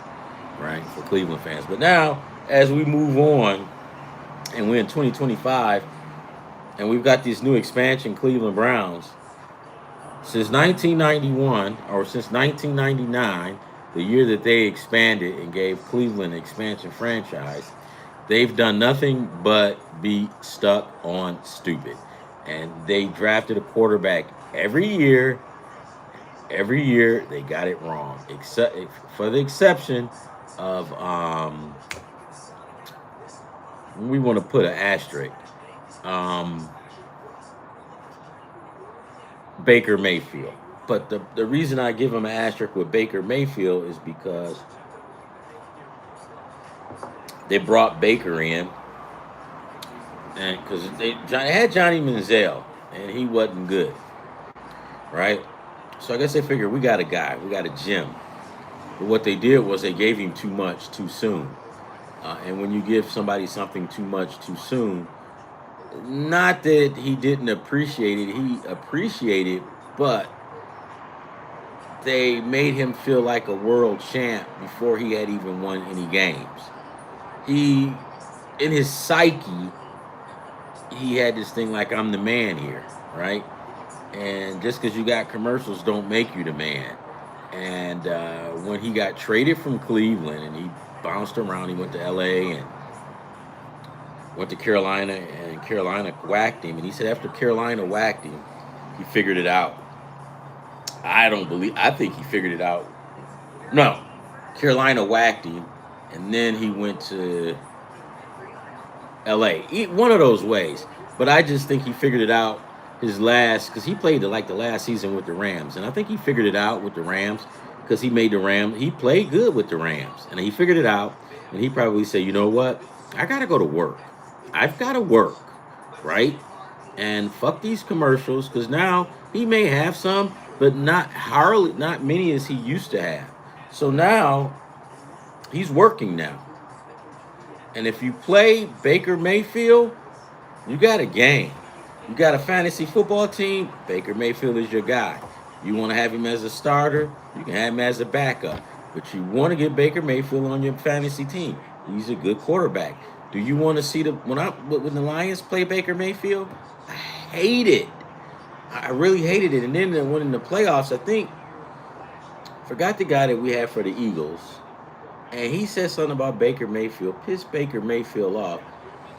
right, for Cleveland fans. But now, as we move on, and we're in 2025, and we've got this new expansion, Cleveland Browns. Since 1991, or since 1999, the year that they expanded and gave Cleveland an expansion franchise, they've done nothing but be stuck on stupid. And they drafted a quarterback every year. Every year they got it wrong, except for the exception of we want to put an asterisk. Baker Mayfield. But the reason I give him an asterisk with Baker Mayfield is because they brought Baker in, and because they had Johnny Manziel, and he wasn't good, right? So I guess they figured we got a guy, we got a gem. But what they did was they gave him too much too soon. And when you give somebody something too much too soon, not that he didn't appreciate it, he appreciated, but they made him feel like a world champ before he had even won any games. He, in his psyche, he had this thing like, I'm the man here, right? And just because you got commercials don't make you the man. And when he got traded from Cleveland and he bounced around, he went to LA and went to Carolina, and Carolina whacked him. And he said after Carolina whacked him, he figured it out. I think he figured it out. No, Carolina whacked him, and then he went to LA. One of those ways. But I just think he figured it out because he played the last season with the Rams. And I think he figured it out with the Rams because he played good with the Rams. And he figured it out, and he probably said, you know what? I got to go to work. I've got to work, right? And fuck these commercials, because now he may have some, but not many as he used to have. So now he's working now. And if you play Baker Mayfield, you got a game. You got a fantasy football team, Baker Mayfield is your guy. You want to have him as a starter, you can have him as a backup. But you want to get Baker Mayfield on your fantasy team. He's a good quarterback. Do you want to see when the Lions play Baker Mayfield? I hate it. I really hated it. And then when in the playoffs, forgot the guy that we had for the Eagles. And he said something about Baker Mayfield, pissed Baker Mayfield off.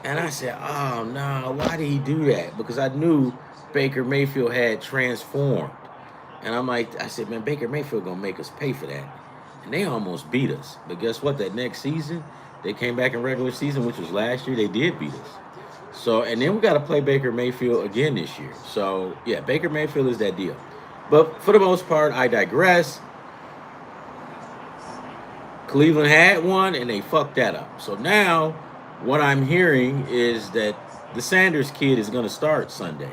And I said, oh, no, why did he do that? Because I knew Baker Mayfield had transformed. And I said, man, Baker Mayfield going to make us pay for that. And they almost beat us. But guess what? That next season, they came back in regular season, which was last year. They did beat us. So, and then we got to play Baker Mayfield again this year. So, yeah, Baker Mayfield is that deal. But for the most part, I digress. Cleveland had one, and they fucked that up. So now what I'm hearing is that the Sanders kid is going to start Sunday.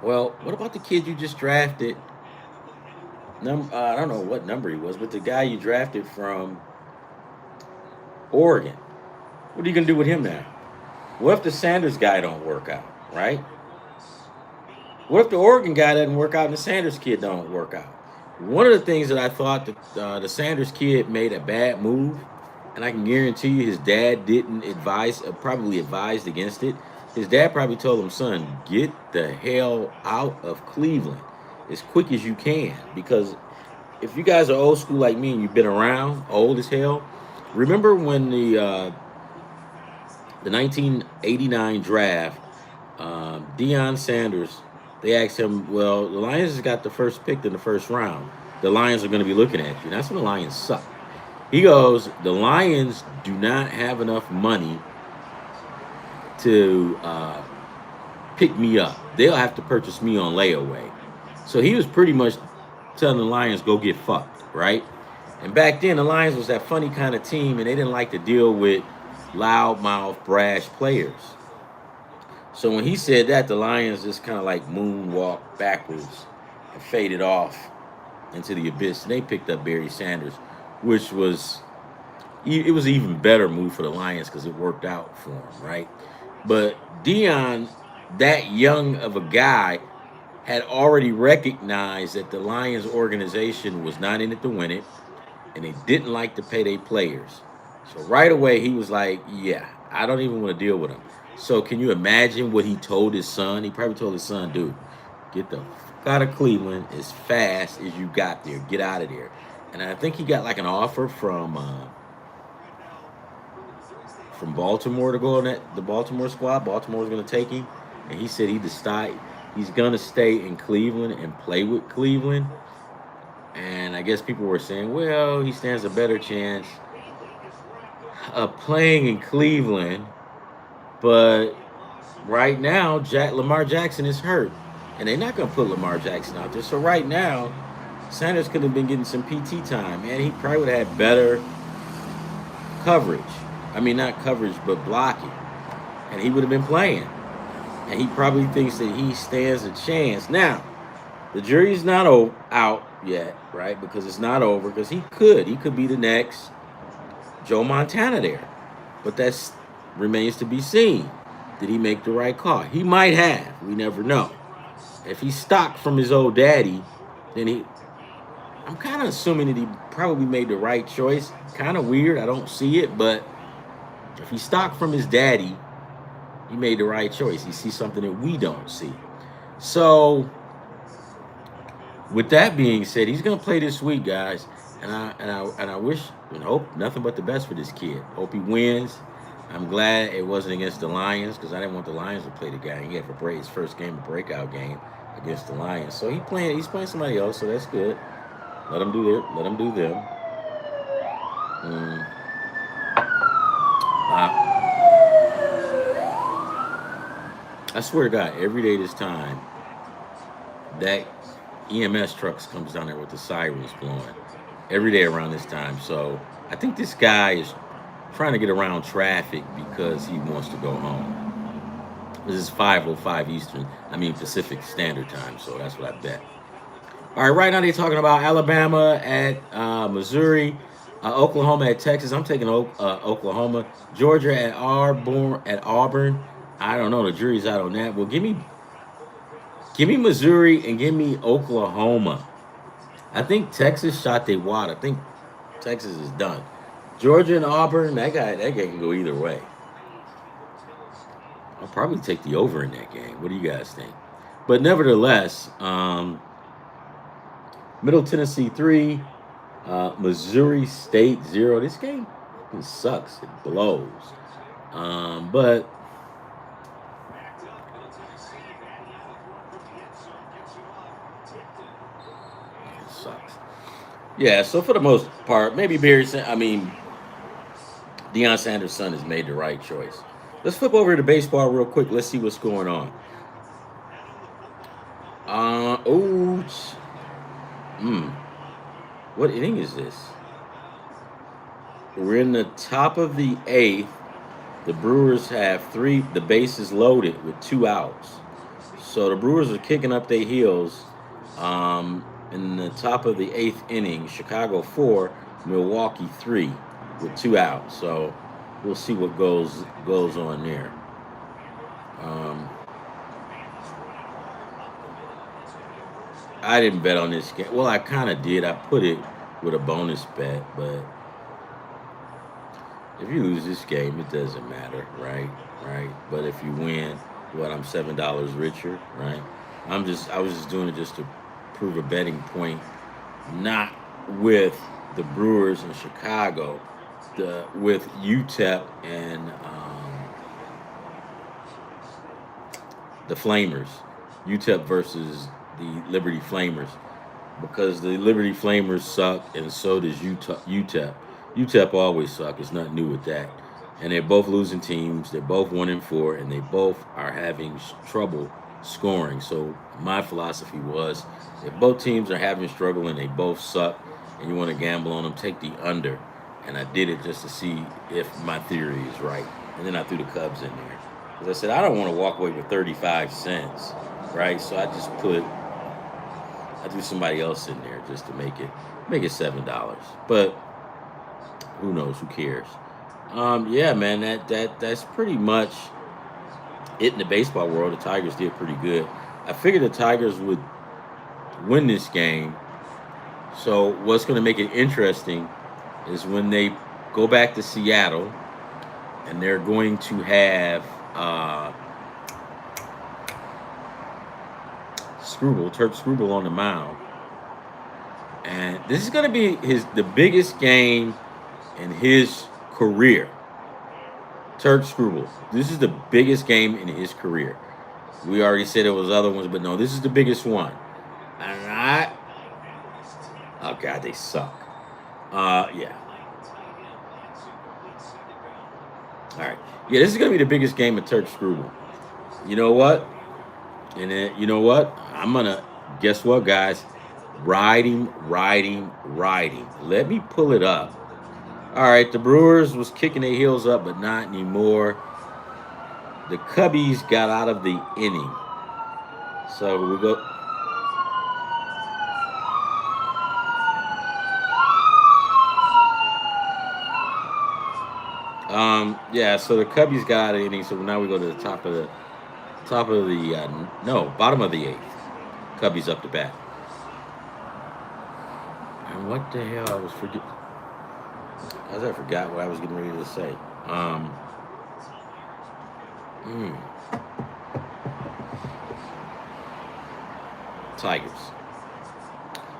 Well, what about the kid you just drafted? I don't know what number he was, but the guy you drafted from Oregon. What are you going to do with him now? What if the Sanders guy don't work out, right? What if the Oregon guy doesn't work out and the Sanders kid don't work out? One of the things that I thought that the Sanders kid made a bad move, and I can guarantee you his dad didn't probably advised against it. His dad probably told him, son, get the hell out of Cleveland as quick as you can. Because if you guys are old school like me and you've been around, old as hell, remember when the 1989 draft, Deion Sanders, they asked him, well, the Lions has got the first pick in the first round. The Lions are going to be looking at you. That's when the Lions suck. He goes, the Lions do not have enough money to pick me up. They'll have to purchase me on layaway. So he was pretty much telling the Lions, go get fucked, right? And back then, the Lions was that funny kind of team, and they didn't like to deal with loudmouth, brash players. So when he said that, the Lions just kind of like moonwalked backwards and faded off into the abyss. And they picked up Barry Sanders, which was it was an even better move for the Lions because it worked out for him, right? But Deion, that young of a guy, had already recognized that the Lions organization was not in it to win it, and they didn't like to pay their players. So right away, he was like, yeah, I don't even want to deal with him. So can you imagine what he told his son? He probably told his son, dude, get the fuck out of Cleveland as fast as you got there. Get out of there. And I think he got like an offer from Baltimore to go on the Baltimore squad. Baltimore was going to take him. And he said he's going to stay in Cleveland and play with Cleveland. And I guess people were saying, well, he stands a better chance of playing in Cleveland. But right now, Lamar Jackson is hurt. And they're not going to put Lamar Jackson out there. So right now, Sanders could have been getting some PT time. And he probably would have had better coverage. I mean, not coverage, but blocking. And he would have been playing. And he probably thinks that he stands a chance. Now, the jury's not out yet, right? Because it's not over. Because he could be the next Joe Montana there. But that remains to be seen. Did he make the right call? He might have. We never know. If he stocked from his old daddy, then I'm kind of assuming that he probably made the right choice. Kind of weird. I don't see it. But if he stocked from his daddy, he made the right choice. He sees something that we don't see. So, with that being said, he's going to play this week, guys. And I wish and hope nothing but the best for this kid. Hope he wins. I'm glad it wasn't against the Lions because I didn't want the Lions to play the guy. He had to play his first game, a breakout game against the Lions. So he's playing somebody else, so that's good. Let him do them. I swear to God, every day this time, that EMS trucks comes down there with the sirens blowing. Every day around this time. So I think this guy is trying to get around traffic because he wants to go home. This is 5:05 Pacific Standard Time, so that's what I bet. All right now they're talking about Alabama at Missouri, Oklahoma at Texas. I'm taking Oklahoma. Georgia at Auburn. I don't know. The jury's out on that. Well, give me Missouri and give me Oklahoma. I think Texas shot their wad. I think Texas is done. Georgia and Auburn, that game can go either way. I'll probably take the over in that game. What do you guys think? But nevertheless, Middle Tennessee 3, Missouri State 0. This game sucks. It blows. But it sucks. Yeah, so for the most part, maybe Deion Sanders' son has made the right choice. Let's flip over to baseball real quick. Let's see what's going on. What inning is this? We're in the top of the 8th. The Brewers have the bases loaded with 2 outs. So the Brewers are kicking up their heels. In the top of the 8th inning, Chicago 4, Milwaukee 3 with 2 outs. So we'll see what goes on there. I didn't bet on this game. Well, I kind of did. I put it with a bonus bet, but if you lose this game, it doesn't matter, right? Right. But if you win, what, I'm $7 richer, right? I was just doing it just to prove a betting point, not with the Brewers in Chicago, with UTEP and the Flamers, UTEP versus the Liberty Flamers, because the Liberty Flamers suck, and so does UTEP. UTEP always suck. It's nothing new with that. And they're both losing teams. They're both 1-4, and they both are having trouble scoring. So my philosophy was, if both teams are having struggle and they both suck, and you want to gamble on them, take the under. And I did it just to see if my theory is right. And then I threw the Cubs in there, because I said I don't want to walk away with 35 cents, right? So I threw somebody else in there just to make it $7. But who knows? Who cares? Yeah, man. That's pretty much it in the baseball world. The Tigers did pretty good. I figured the Tigers would win this game. So what's going to make it interesting is when they go back to Seattle, and they're going to have Turk Scrubble on the mound. And this is going to be the biggest game in his career. Turk Scrubble. This is the biggest game in his career. We already said there was other ones, but no, this is the biggest one. And oh God, they suck. Yeah. All right. Yeah, this is going to be the biggest game of Turk Scrubble. You know what? And then, you know what? I'm going to, guess what, guys? Riding. Let me pull it up. All right, the Brewers was kicking their heels up, but not anymore. The Cubbies got out of the inning. So we go. Yeah, so the Cubbies got out of the inning, so now we go to the bottom of the eighth. Cubbies up to bat. And what the hell, I forgot what I was getting ready to say. Tigers.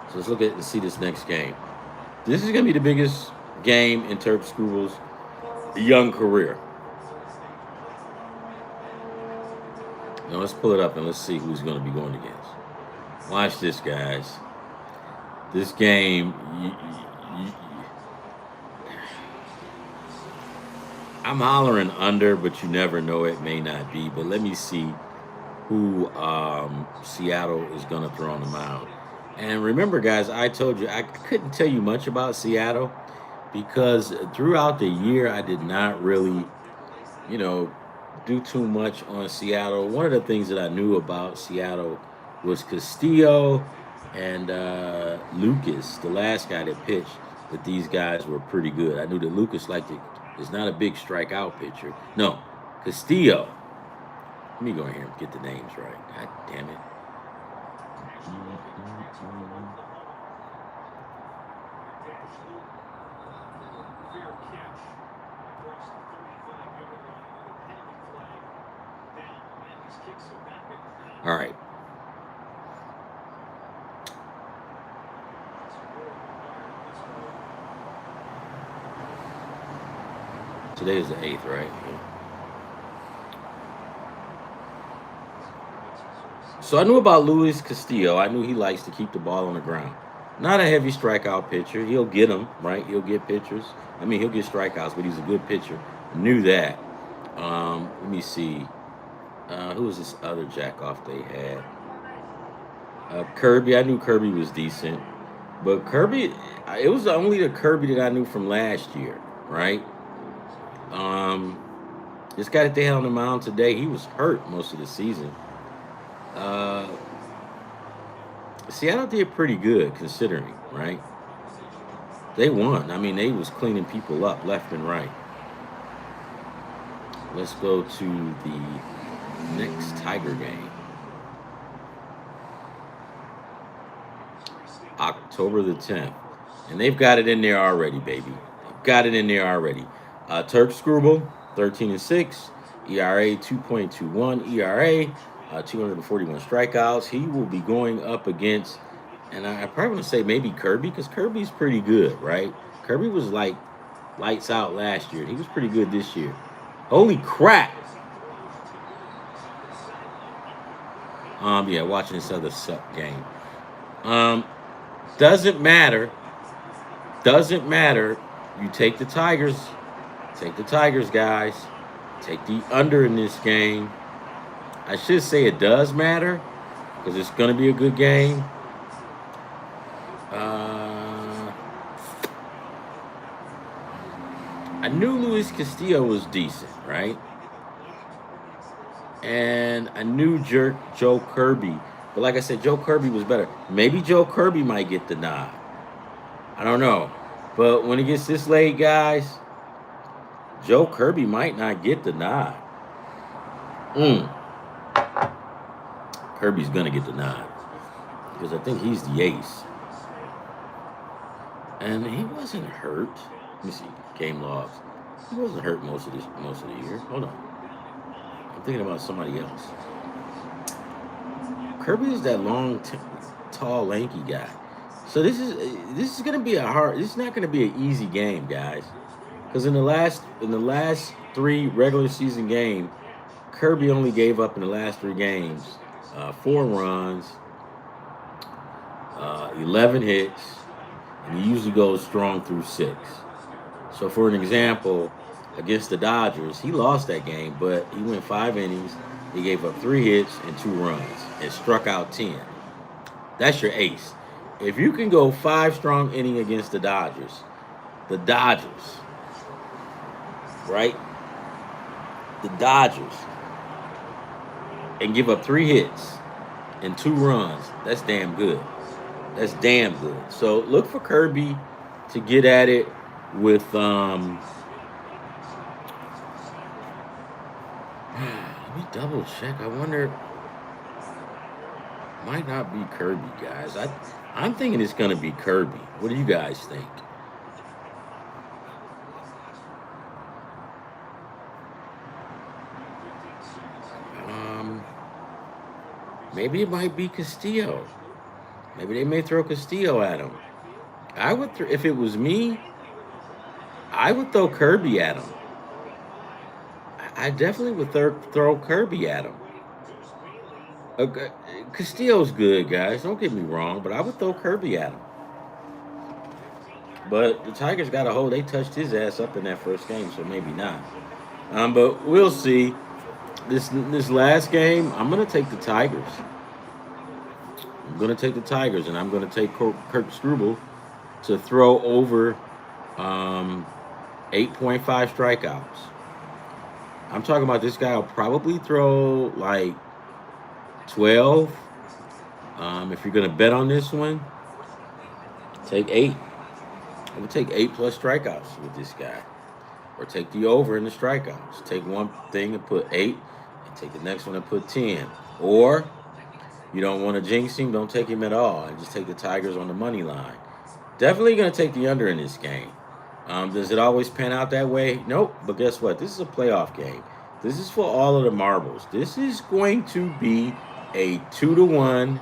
So let's look at and see this next game. This is going to be the biggest game in Turk Scrubble's young career. Now let's pull it up and let's see who's going to be going against. Watch this, guys. This game, I'm hollering under, but you never know, it may not be. But let me see who Seattle is going to throw on the mound. And remember, guys, I told you I couldn't tell you much about Seattle because throughout the year I did not really, do too much on Seattle. One of the things that I knew about Seattle was Castillo and Lucas, the last guy that pitched, that these guys were pretty good. I knew that Lucas is not a big strikeout pitcher. No, Castillo. Let me go in here and get the names right. God damn it. All right. Today is the 8th, right? Yeah. So I knew about Luis Castillo. I knew he likes to keep the ball on the ground. Not a heavy strikeout pitcher. He'll get them, right? He'll get pitchers. He'll get strikeouts, but he's a good pitcher. I knew that. Let me see. Who was this other jack-off they had? Kirby. I knew Kirby was decent. But Kirby, it was only the Kirby that I knew from last year, right? This guy that they had on the mound today, he was hurt most of the season. Seattle did pretty good considering, right? They won. They was cleaning people up left and right. Let's go to the next Tiger game. October the 10th. And they've got it in there already, baby. They've got it in there already. Turk Scrubble, 13-6, ERA 2.21, ERA, 241 strikeouts. He will be going up against, and I probably want to say maybe Kirby, because Kirby's pretty good, right? Kirby was like lights out last year. He was pretty good this year. Holy crap! Yeah, watching this other suck game. Doesn't matter. Doesn't matter. You take the Tigers. Take the Tigers, guys. Take the under in this game. I should say it does matter because it's going to be a good game. I knew Luis Castillo was decent, right? And I knew Joe Kirby. But like I said, Joe Kirby was better. Maybe Joe Kirby might get the nod. I don't know. But when it gets this late, guys, Joe Kirby might not get the nod. Kirby's going to get the nod. Because I think he's the ace. And he wasn't hurt. Let me see. Game logs. He wasn't hurt most of the year. Hold on. I'm thinking about somebody else. Kirby is that long, tall, lanky guy. So this is going to be this is not going to be an easy game, guys. Because in the last 3 regular season games, Kirby only gave up in the last 3 games 4 runs, 11 hits, and he usually goes strong through 6. So for an example, against the Dodgers, he lost that game, but he went 5 innings. He gave up 3 hits and 2 runs and struck out 10. That's your ace. If you can go 5 strong innings against the Dodgers, right? The Dodgers, and give up 3 hits and 2 runs, that's damn good. That's damn good. So look for Kirby to get at it with let me double check. I wonder, might not be Kirby, guys. I'm thinking it's gonna be Kirby. What do you guys think? Maybe it might be Castillo. Maybe they may throw Castillo at him. I would, if it was me, I would throw Kirby at him. I definitely would throw Kirby at him. Okay. Castillo's good, guys. Don't get me wrong, but I would throw Kirby at him. But the Tigers got a hold. They touched his ass up in that first game, so maybe not. But we'll see. This last game, I'm gonna take the Tigers. I'm gonna take the Tigers, and I'm gonna take Kirk Struble to throw over 8.5 strikeouts. I'm talking about this guy will probably throw like 12. If you're gonna bet on this one, take 8. I would take 8 plus strikeouts with this guy, or take the over in the strikeouts. Take one thing and put 8, and take the next one and put 10. Or you don't want to jinx him, don't take him at all, and just take the Tigers on the money line. Definitely gonna take the under in this game. Does it always pan out that way? Nope. But guess what? This is a playoff game. This is for all of the marbles. This is going to be a 2-1.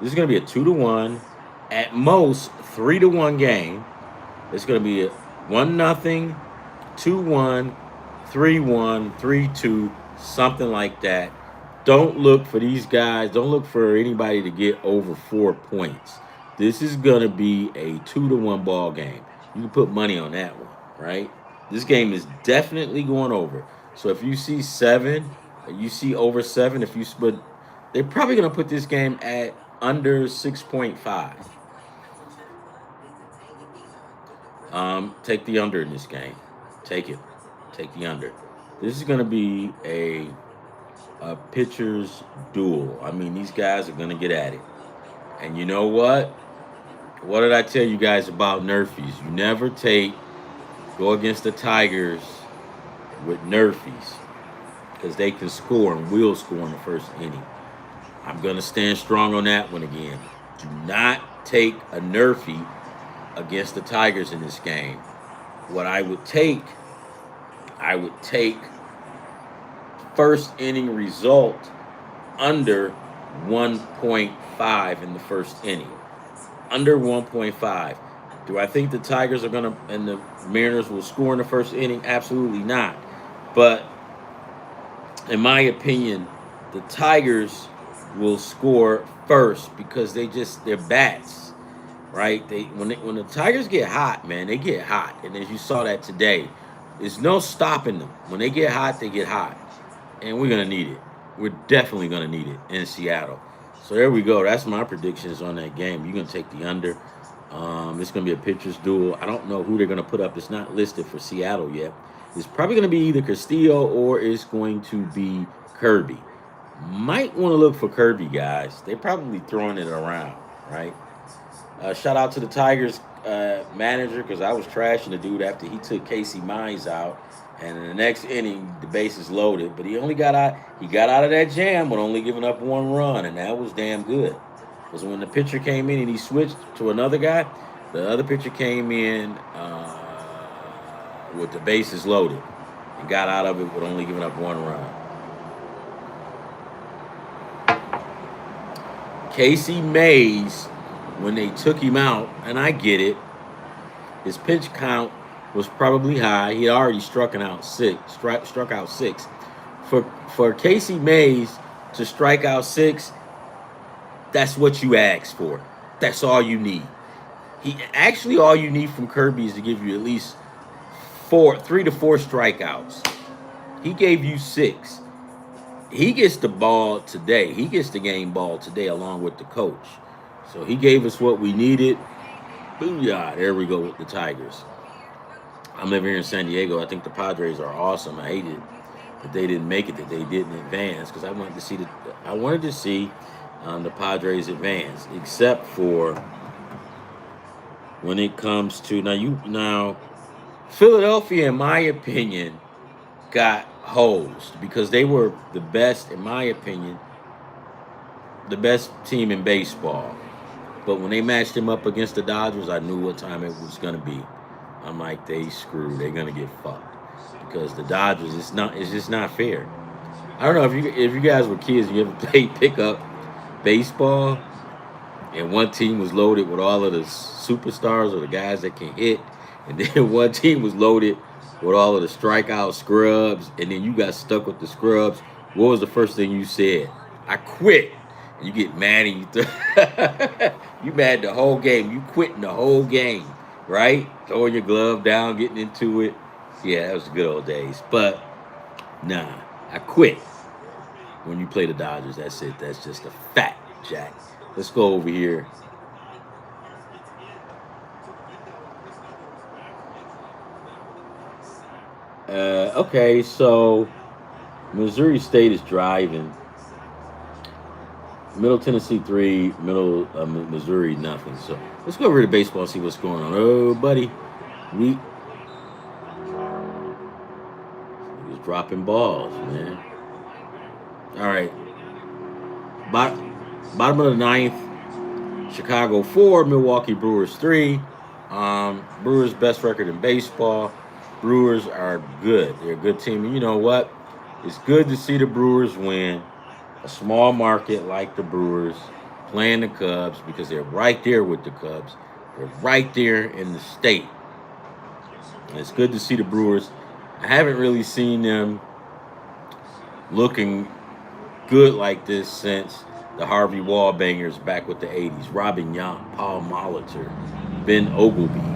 This is going to be a 2-1, at most 3-1 game. It's going to be a 1-0, 2-1, 3-1, 3-2, something like that. Don't look for these guys. Don't look for anybody to get over 4 points. This is going to be a 2-1 ball game. You can put money on that one, right? This game is definitely going over. So if you see 7, you see over 7, but they're probably going to put this game at under 6.5. Take the under in this game. Take it. Take the under. This is going to be a pitcher's duel. I mean, these guys are going to get at it. And you know what? What did I tell you guys about Nerfies? You never go against the Tigers with Nerfies, because they can score and will score in the first inning. I'm going to stand strong on that one again. Do not take a nerfy against the Tigers in this game. What I would take first inning result under 1.5 in the first inning. Under 1.5. Do I think the Tigers are going to and the Mariners will score in the first inning? Absolutely not. But in my opinion, the Tigers will score first because they're bats, right? When the Tigers get hot, man, they get hot, and as you saw that today, there's no stopping them. When they get hot, they get hot, and we're gonna need it. We're definitely gonna need it in Seattle. So there we go. That's my predictions on that game. You're gonna take the under. It's gonna be a pitcher's duel. I don't know who they're gonna put up. It's not listed for Seattle yet. It's probably gonna be either Castillo or it's going to be Kirby. Might want to look for Kirby, guys. They're probably throwing it around, right? Shout out to the Tigers manager because I was trashing the dude after he took Casey Mize out, and in the next inning the bases loaded, but he only got out. He got out of that jam with only giving up one run, and that was damn good. Because when the pitcher came in and he switched to another guy, the other pitcher came in with the bases loaded and got out of it with only giving up one run. Casey Mays, when they took him out, and I get it, his pitch count was probably high. He had already struck out six. For Casey Mays to strike out six, that's what you asked for. That's all you need. All you need from Kirby is to give you at least 3 to 4 strikeouts. He gave you 6. He gets the ball today. He gets the game ball today along with the coach. So he gave us what we needed. Booyah. There we go with the Tigers. I'm living here in San Diego. I think the Padres are awesome. I hated that they didn't make it, that they didn't advance, because I wanted to see the Padres advance, except for when it comes to now Philadelphia, in my opinion, got hosed because they were the best, in my opinion, the best team in baseball. But when they matched him up against the Dodgers, I knew what time it was going to be. I'm like, they screwed. They're going to get fucked because the Dodgers. It's just not fair. I don't know if you guys were kids, you ever played pickup baseball, and one team was loaded with all of the superstars or the guys that can hit, and then one team was loaded with all of the strikeout scrubs, and then you got stuck with the scrubs. What was the first thing you said? I quit. And you get mad and you mad the whole game. You quitting the whole game, right? Throwing your glove down, getting into it. Yeah, that was the good old days. But nah, I quit. When you play the Dodgers, that's it. That's just a fact, Jack. Let's go over here. Okay, so Missouri State is driving. Middle Tennessee 3, Missouri nothing. So let's go over to baseball and see what's going on. Oh, buddy, he was dropping balls, man. All right, bottom of the ninth. Chicago 4, Milwaukee Brewers 3. Brewers best record in baseball. Brewers are good. They're a good team. And you know what? It's good to see the Brewers win. A small market like the Brewers playing the Cubs because they're right there with the Cubs. They're right there in the state. And it's good to see the Brewers. I haven't really seen them looking good like this since the Harvey Wallbangers back with the 80s. Robin Yount, Paul Molitor, Ben Ogleby.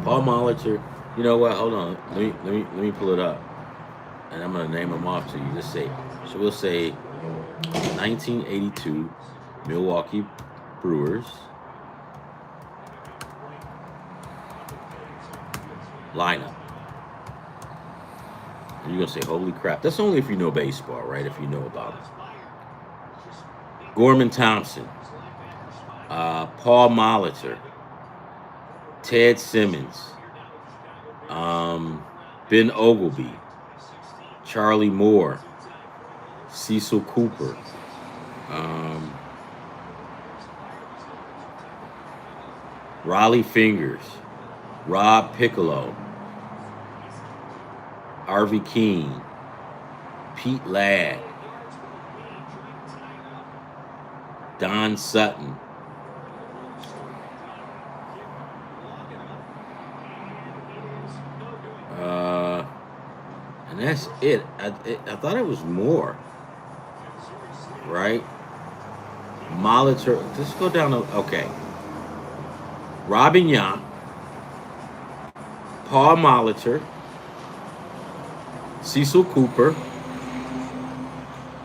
Paul Molitor, you know what? Hold on. Let me pull it up. And I'm going to name them off to you. Let's say. So we'll say 1982 Milwaukee Brewers lineup. And you're going to say, holy crap. That's only if you know baseball, right? If you know about it. Gorman Thompson. Paul Molitor. Ted Simmons. Ben Ogleby. Charlie Moore. Cecil Cooper. Raleigh Fingers, Rob Piccolo, Harvey Keene, Pete Ladd, Don Sutton. Uh, and that's it. I thought it was more, right? Molitor. Let's go down to, okay. Robin Yount, Paul Molitor, Cecil Cooper,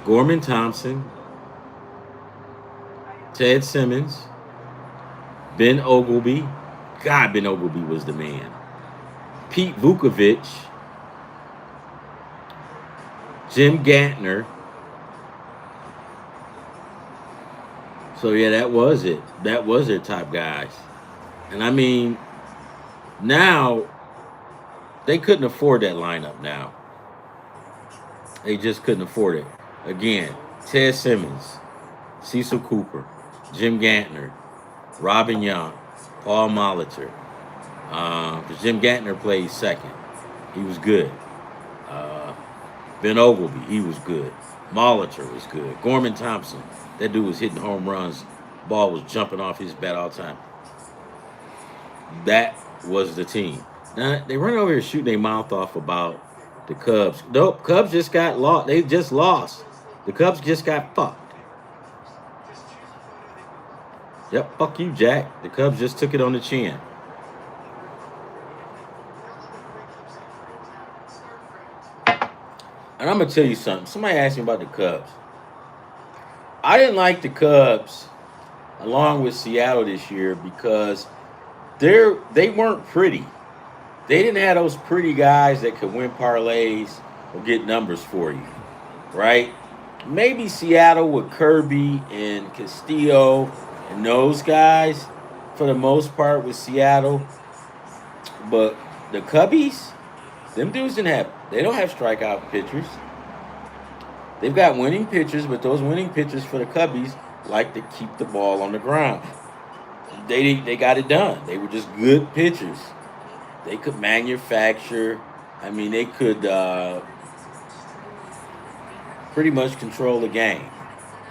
Gorman Thompson, Ted Simmons, Ben Ogleby. God, Ben Ogleby was the man. Pete Vukovich, Jim Gantner. So yeah, that was it. That was their top guys. And I mean, now they couldn't afford that lineup now. They just couldn't afford it. Again, Ted Simmons, Cecil Cooper, Jim Gantner, Robin Yount, Paul Molitor. Because Jim Gantner played second. He was good. Uh, Ben Ogleby, he was good. Molitor was good. Gorman Thompson, that dude was hitting home runs. Ball was jumping off his bat all the time. That was the team. Now, they run over here shooting their mouth off about the Cubs. Nope, Cubs just got lost. They just lost. The Cubs just got fucked. Yep, fuck you, Jack. The Cubs just took it on the chin. And I'm going to tell you something. Somebody asked me about the Cubs. I didn't like the Cubs along with Seattle this year because they weren't pretty. They didn't have those pretty guys that could win parlays or get numbers for you, right? Maybe Seattle with Kirby and Castillo and those guys for the most part with Seattle. But the Cubbies, them dudes they don't have strikeout pitchers. They've got winning pitchers, but those winning pitchers for the Cubbies like to keep the ball on the ground. They got it done. They were just good pitchers. They could manufacture. I mean, they could pretty much control the game,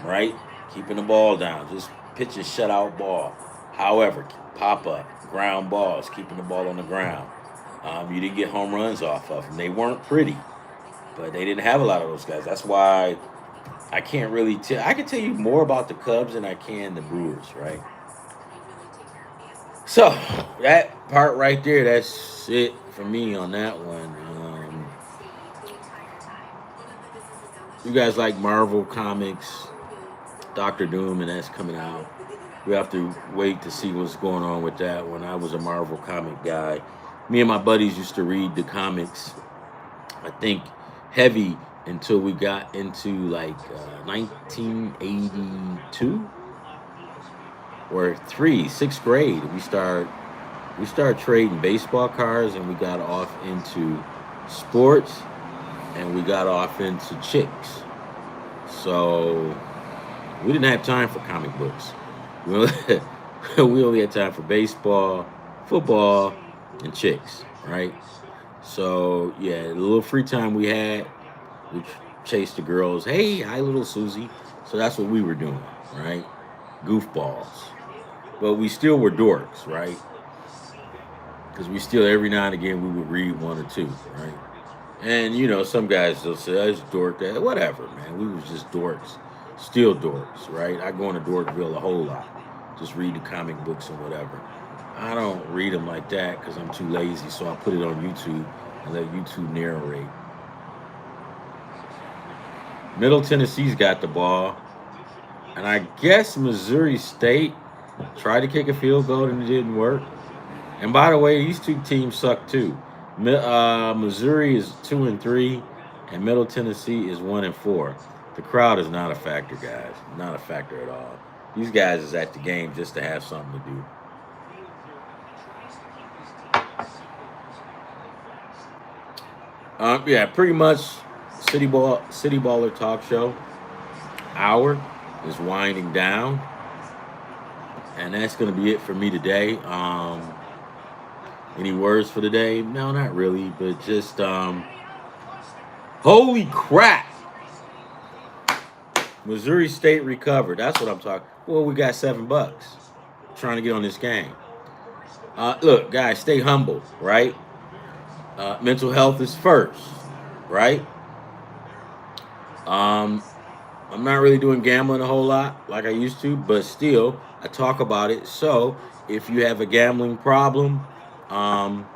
right? Keeping the ball down, just pitch a shutout ball. However, pop up, ground balls, keeping the ball on the ground. You didn't get home runs off of them. They weren't pretty, but they didn't have a lot of those guys. That's why I can't really tell. I can tell you more about the Cubs than I can the Brewers, right? So that part right there, that's it for me on that one. You guys like Marvel Comics, Doctor Doom, and that's coming out. We have to wait to see what's going on with that one. I was a Marvel comic guy. Me and my buddies used to read the comics, I think, heavy until we got into like 1982 or sixth grade. We started trading baseball cards, and we got off into sports, and we got off into chicks. So we didn't have time for comic books. We only had time for baseball, football, and chicks, right? So yeah, the little free time we had, we chased the girls. Hey, hi, little Susie. So that's what we were doing, right? Goofballs. But we still were dorks, right? Because we still, every now and again, we would read one or two, right? And, some guys, they'll say, it's dork, that, whatever, man. We was just dorks. Still dorks, right? I go into Dorkville a whole lot. Just read the comic books and whatever. I don't read them like that because I'm too lazy, so I put it on YouTube and let YouTube narrate. Middle Tennessee's got the ball. And I guess Missouri State tried to kick a field goal and it didn't work. And by the way, these two teams suck too. Missouri is 2-3, and Middle Tennessee is 1-4. The crowd is not a factor, guys. Not a factor at all. These guys is at the game just to have something to do. Yeah, pretty much City Baller Talk Show hour is winding down. And that's going to be it for me today. Any words for today? No, not really, but just holy crap! Missouri State recovered. That's what I'm talking. Well, we got $7 trying to get on this game. Look, guys, stay humble, right? Mental health is first, right? Um, I'm not really doing gambling a whole lot like I used to, but still, I talk about it. So if you have a gambling problem, um,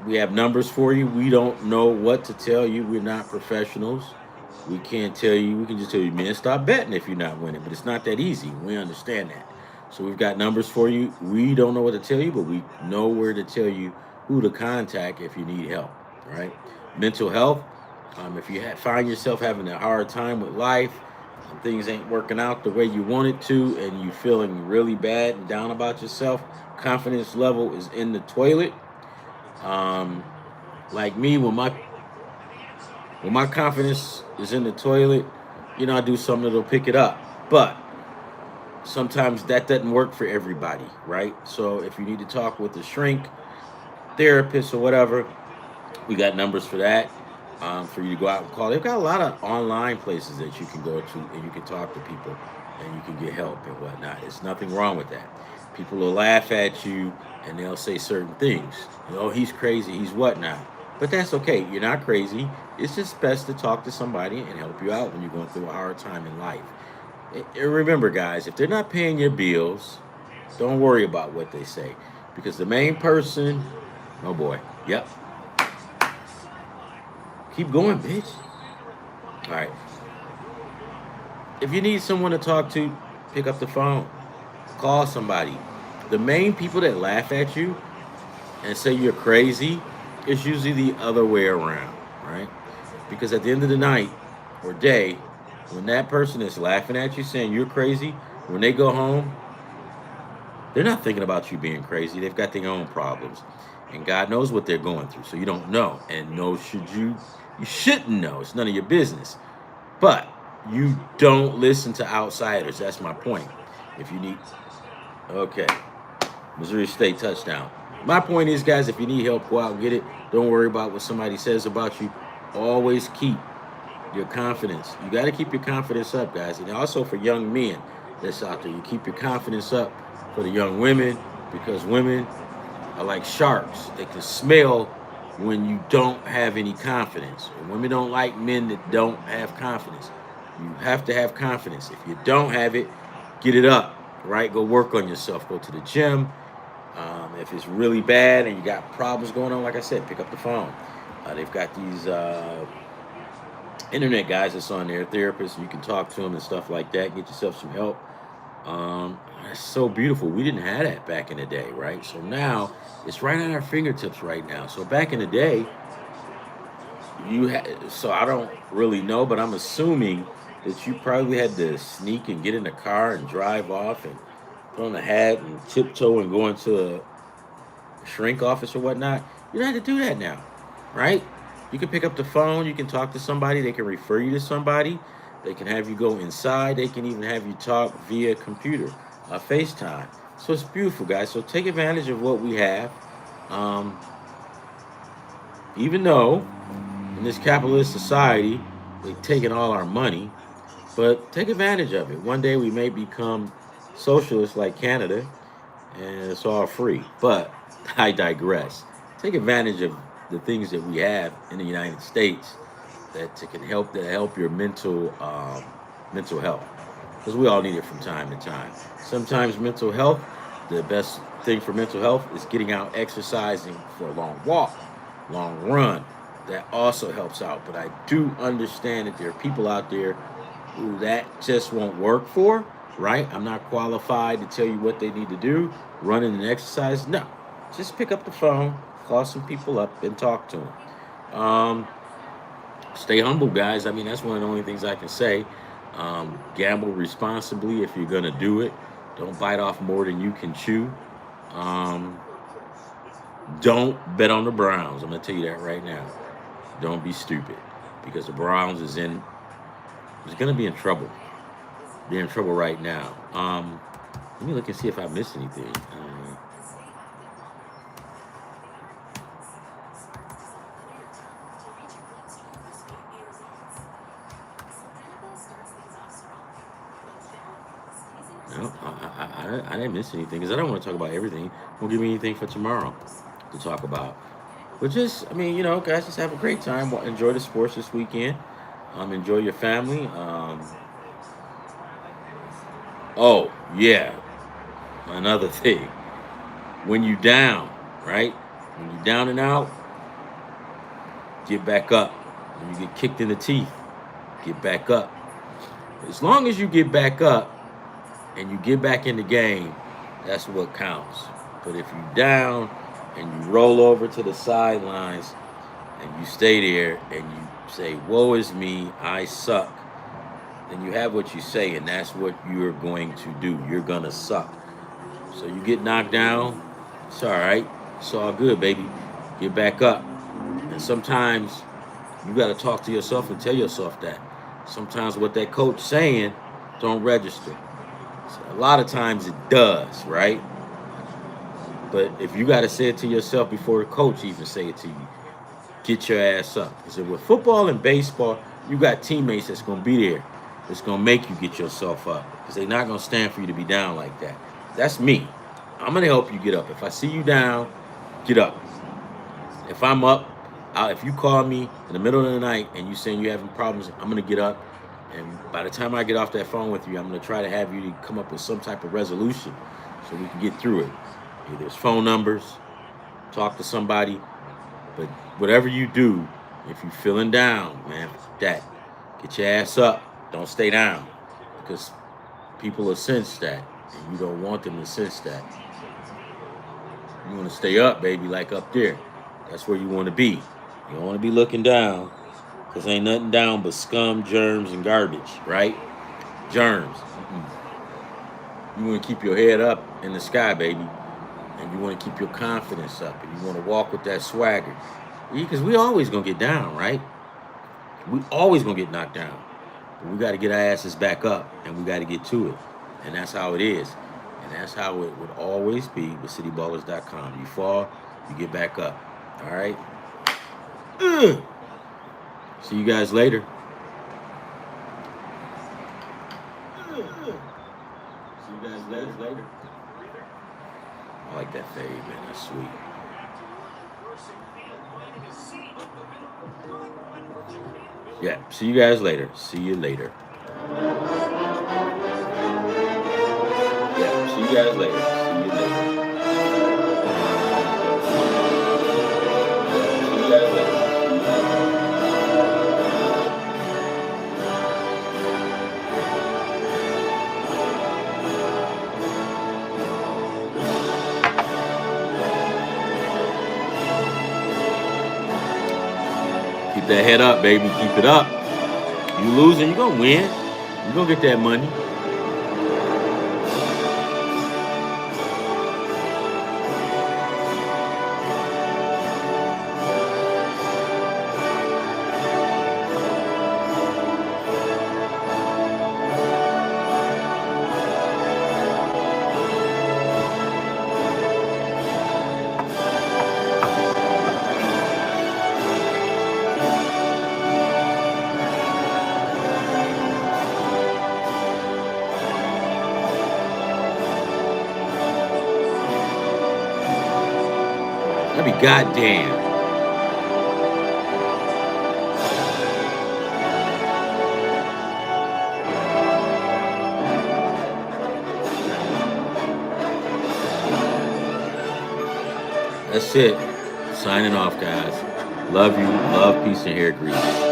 we have numbers for you. We don't know what to tell you. We're not professionals. We can't tell you. We can just tell you, man, stop betting if you're not winning. But it's not that easy. We understand that. So we've got numbers for you. We don't know what to tell you, but we know where to tell you who to contact if you need help. Right? Mental health. If you find yourself having a hard time with life, and things ain't working out the way you want it to, and you feeling really bad and down about yourself, confidence level is in the toilet. Um, like me, when my confidence is in the toilet, I do something that'll pick it up. But sometimes that doesn't work for everybody, right? So if you need to talk with a shrink, therapist, or whatever, we got numbers for that. For you to go out and call. They've got a lot of online places that you can go to and you can talk to people and you can get help and whatnot. There's nothing wrong with that. People will laugh at you and they'll say certain things. He's crazy, he's whatnot. But that's okay. You're not crazy. It's just best to talk to somebody and help you out when you're going through a hard time in life. And remember, guys, if they're not paying your bills, don't worry about what they say. Because the main person, oh boy, yep. Keep going, bitch. All right. If you need someone to talk to, pick up the phone. Call somebody. The main people that laugh at you and say you're crazy is usually the other way around, right? Because at the end of the night or day, when that person is laughing at you saying you're crazy, when they go home, they're not thinking about you being crazy. They've got their own problems. And God knows what they're going through. So you don't know. And you shouldn't know. It's none of your business. But you don't listen to outsiders. That's my point. If you need, okay, Missouri State touchdown. My point is, guys, if you need help, go out and get it. Don't worry about what somebody says about you. Always keep your confidence. You got to keep your confidence up, guys. And also for young men that's out there, you keep your confidence up for the young women because women are like sharks. They can smell when you don't have any confidence. And women don't like men that don't have confidence. You have to have confidence. If you don't have it, get it up, right? Go work on yourself. Go to the gym. If it's really bad and you got problems going on, like I said, pick up the phone. They've got these internet guys that's on there, therapists. You can talk to them and stuff like that. Get yourself some help. That's so beautiful. We didn't have that back in the day, right? So now it's right at our fingertips right now. So back in the day, so I don't really know, but I'm assuming that you probably had to sneak and get in the car and drive off and put on a hat and tiptoe and go into a shrink office or whatnot. You don't have to do that now, right? You can pick up the phone. You can talk to somebody. They can refer you to somebody. They can have you go inside. They can even have you talk via computer, FaceTime. So it's beautiful, guys. So take advantage of what we have. Um, Even though in this capitalist society, they've taken all our money, but take advantage of it. One day we may become socialists like Canada, and it's all free. But I digress. Take advantage of the things that we have in the United States that help your mental health, because we all need it from time to time. Sometimes mental health, the best thing for mental health is getting out exercising for a long walk, long run. That also helps out. But I do understand that there are people out there who that just won't work for, right? I'm not qualified to tell you what they need to do, running and exercise. No, just pick up the phone, call some people up, and talk to them. Stay humble, guys. I mean, that's one of the only things I can say. Gamble responsibly if you're going to do it. Don't bite off more than you can chew. Um, don't bet on the Browns. I'm going to tell you that right now. Don't be stupid, because the Browns is going to be in trouble. They're in trouble right now. Let me look and see if I missed anything. No, I didn't miss anything because I don't want to talk about everything. Won't give me anything for tomorrow to talk about. But just, I mean, guys, just have a great time. Enjoy the sports this weekend. Enjoy your family. Oh yeah, another thing. When you down, right? When you down and out, get back up. When you get kicked in the teeth, get back up. As long as you get back up and you get back in the game, that's what counts. But if you down and you roll over to the sidelines and you stay there and you say, "Woe is me, I suck," then you have what you say, and that's what you're going to do. You're gonna suck. So you get knocked down, it's all right. It's all good, baby. Get back up. And sometimes you got to talk to yourself and tell yourself that. Sometimes what that coach saying don't register. So a lot of times it does, right? But if you got to say it to yourself before the coach even say it to you, get your ass up. Because with football and baseball, you got teammates that's going to be there. That's going to make you get yourself up. Because they're not going to stand for you to be down like that. That's me. I'm going to help you get up. If I see you down, get up. If I'm up, if you call me in the middle of the night and you saying you're having problems, I'm going to get up. And by the time I get off that phone with you, I'm going to try to have you to come up with some type of resolution so we can get through it. Either it's phone numbers, talk to somebody. But whatever you do, if you're feeling down, man, get your ass up. Don't stay down. Because people will sense that. And you don't want them to sense that. You want to stay up, baby, like up there. That's where you want to be. You don't want to be looking down, because ain't nothing down but scum, germs, and garbage, right? Germs. You want to keep your head up in the sky, baby. And you want to keep your confidence up. And you want to walk with that swagger. Because we always going to get down, right? We always going to get knocked down. But we got to get our asses back up, and we got to get to it. And that's how it is. And that's how it would always be with Cityballers.com. You fall, you get back up. All right? See you guys later. See you guys later. I like that fade, man. That's sweet. Yeah, see you guys later. See you later. Yeah, see you guys later. See you later. See you guys later. Keep that head up, baby. Keep it up. You losing, you're going to win. You're going to get that money. I be goddamn. That's it. Signing off, guys. Love you. Love, peace, and hair grease.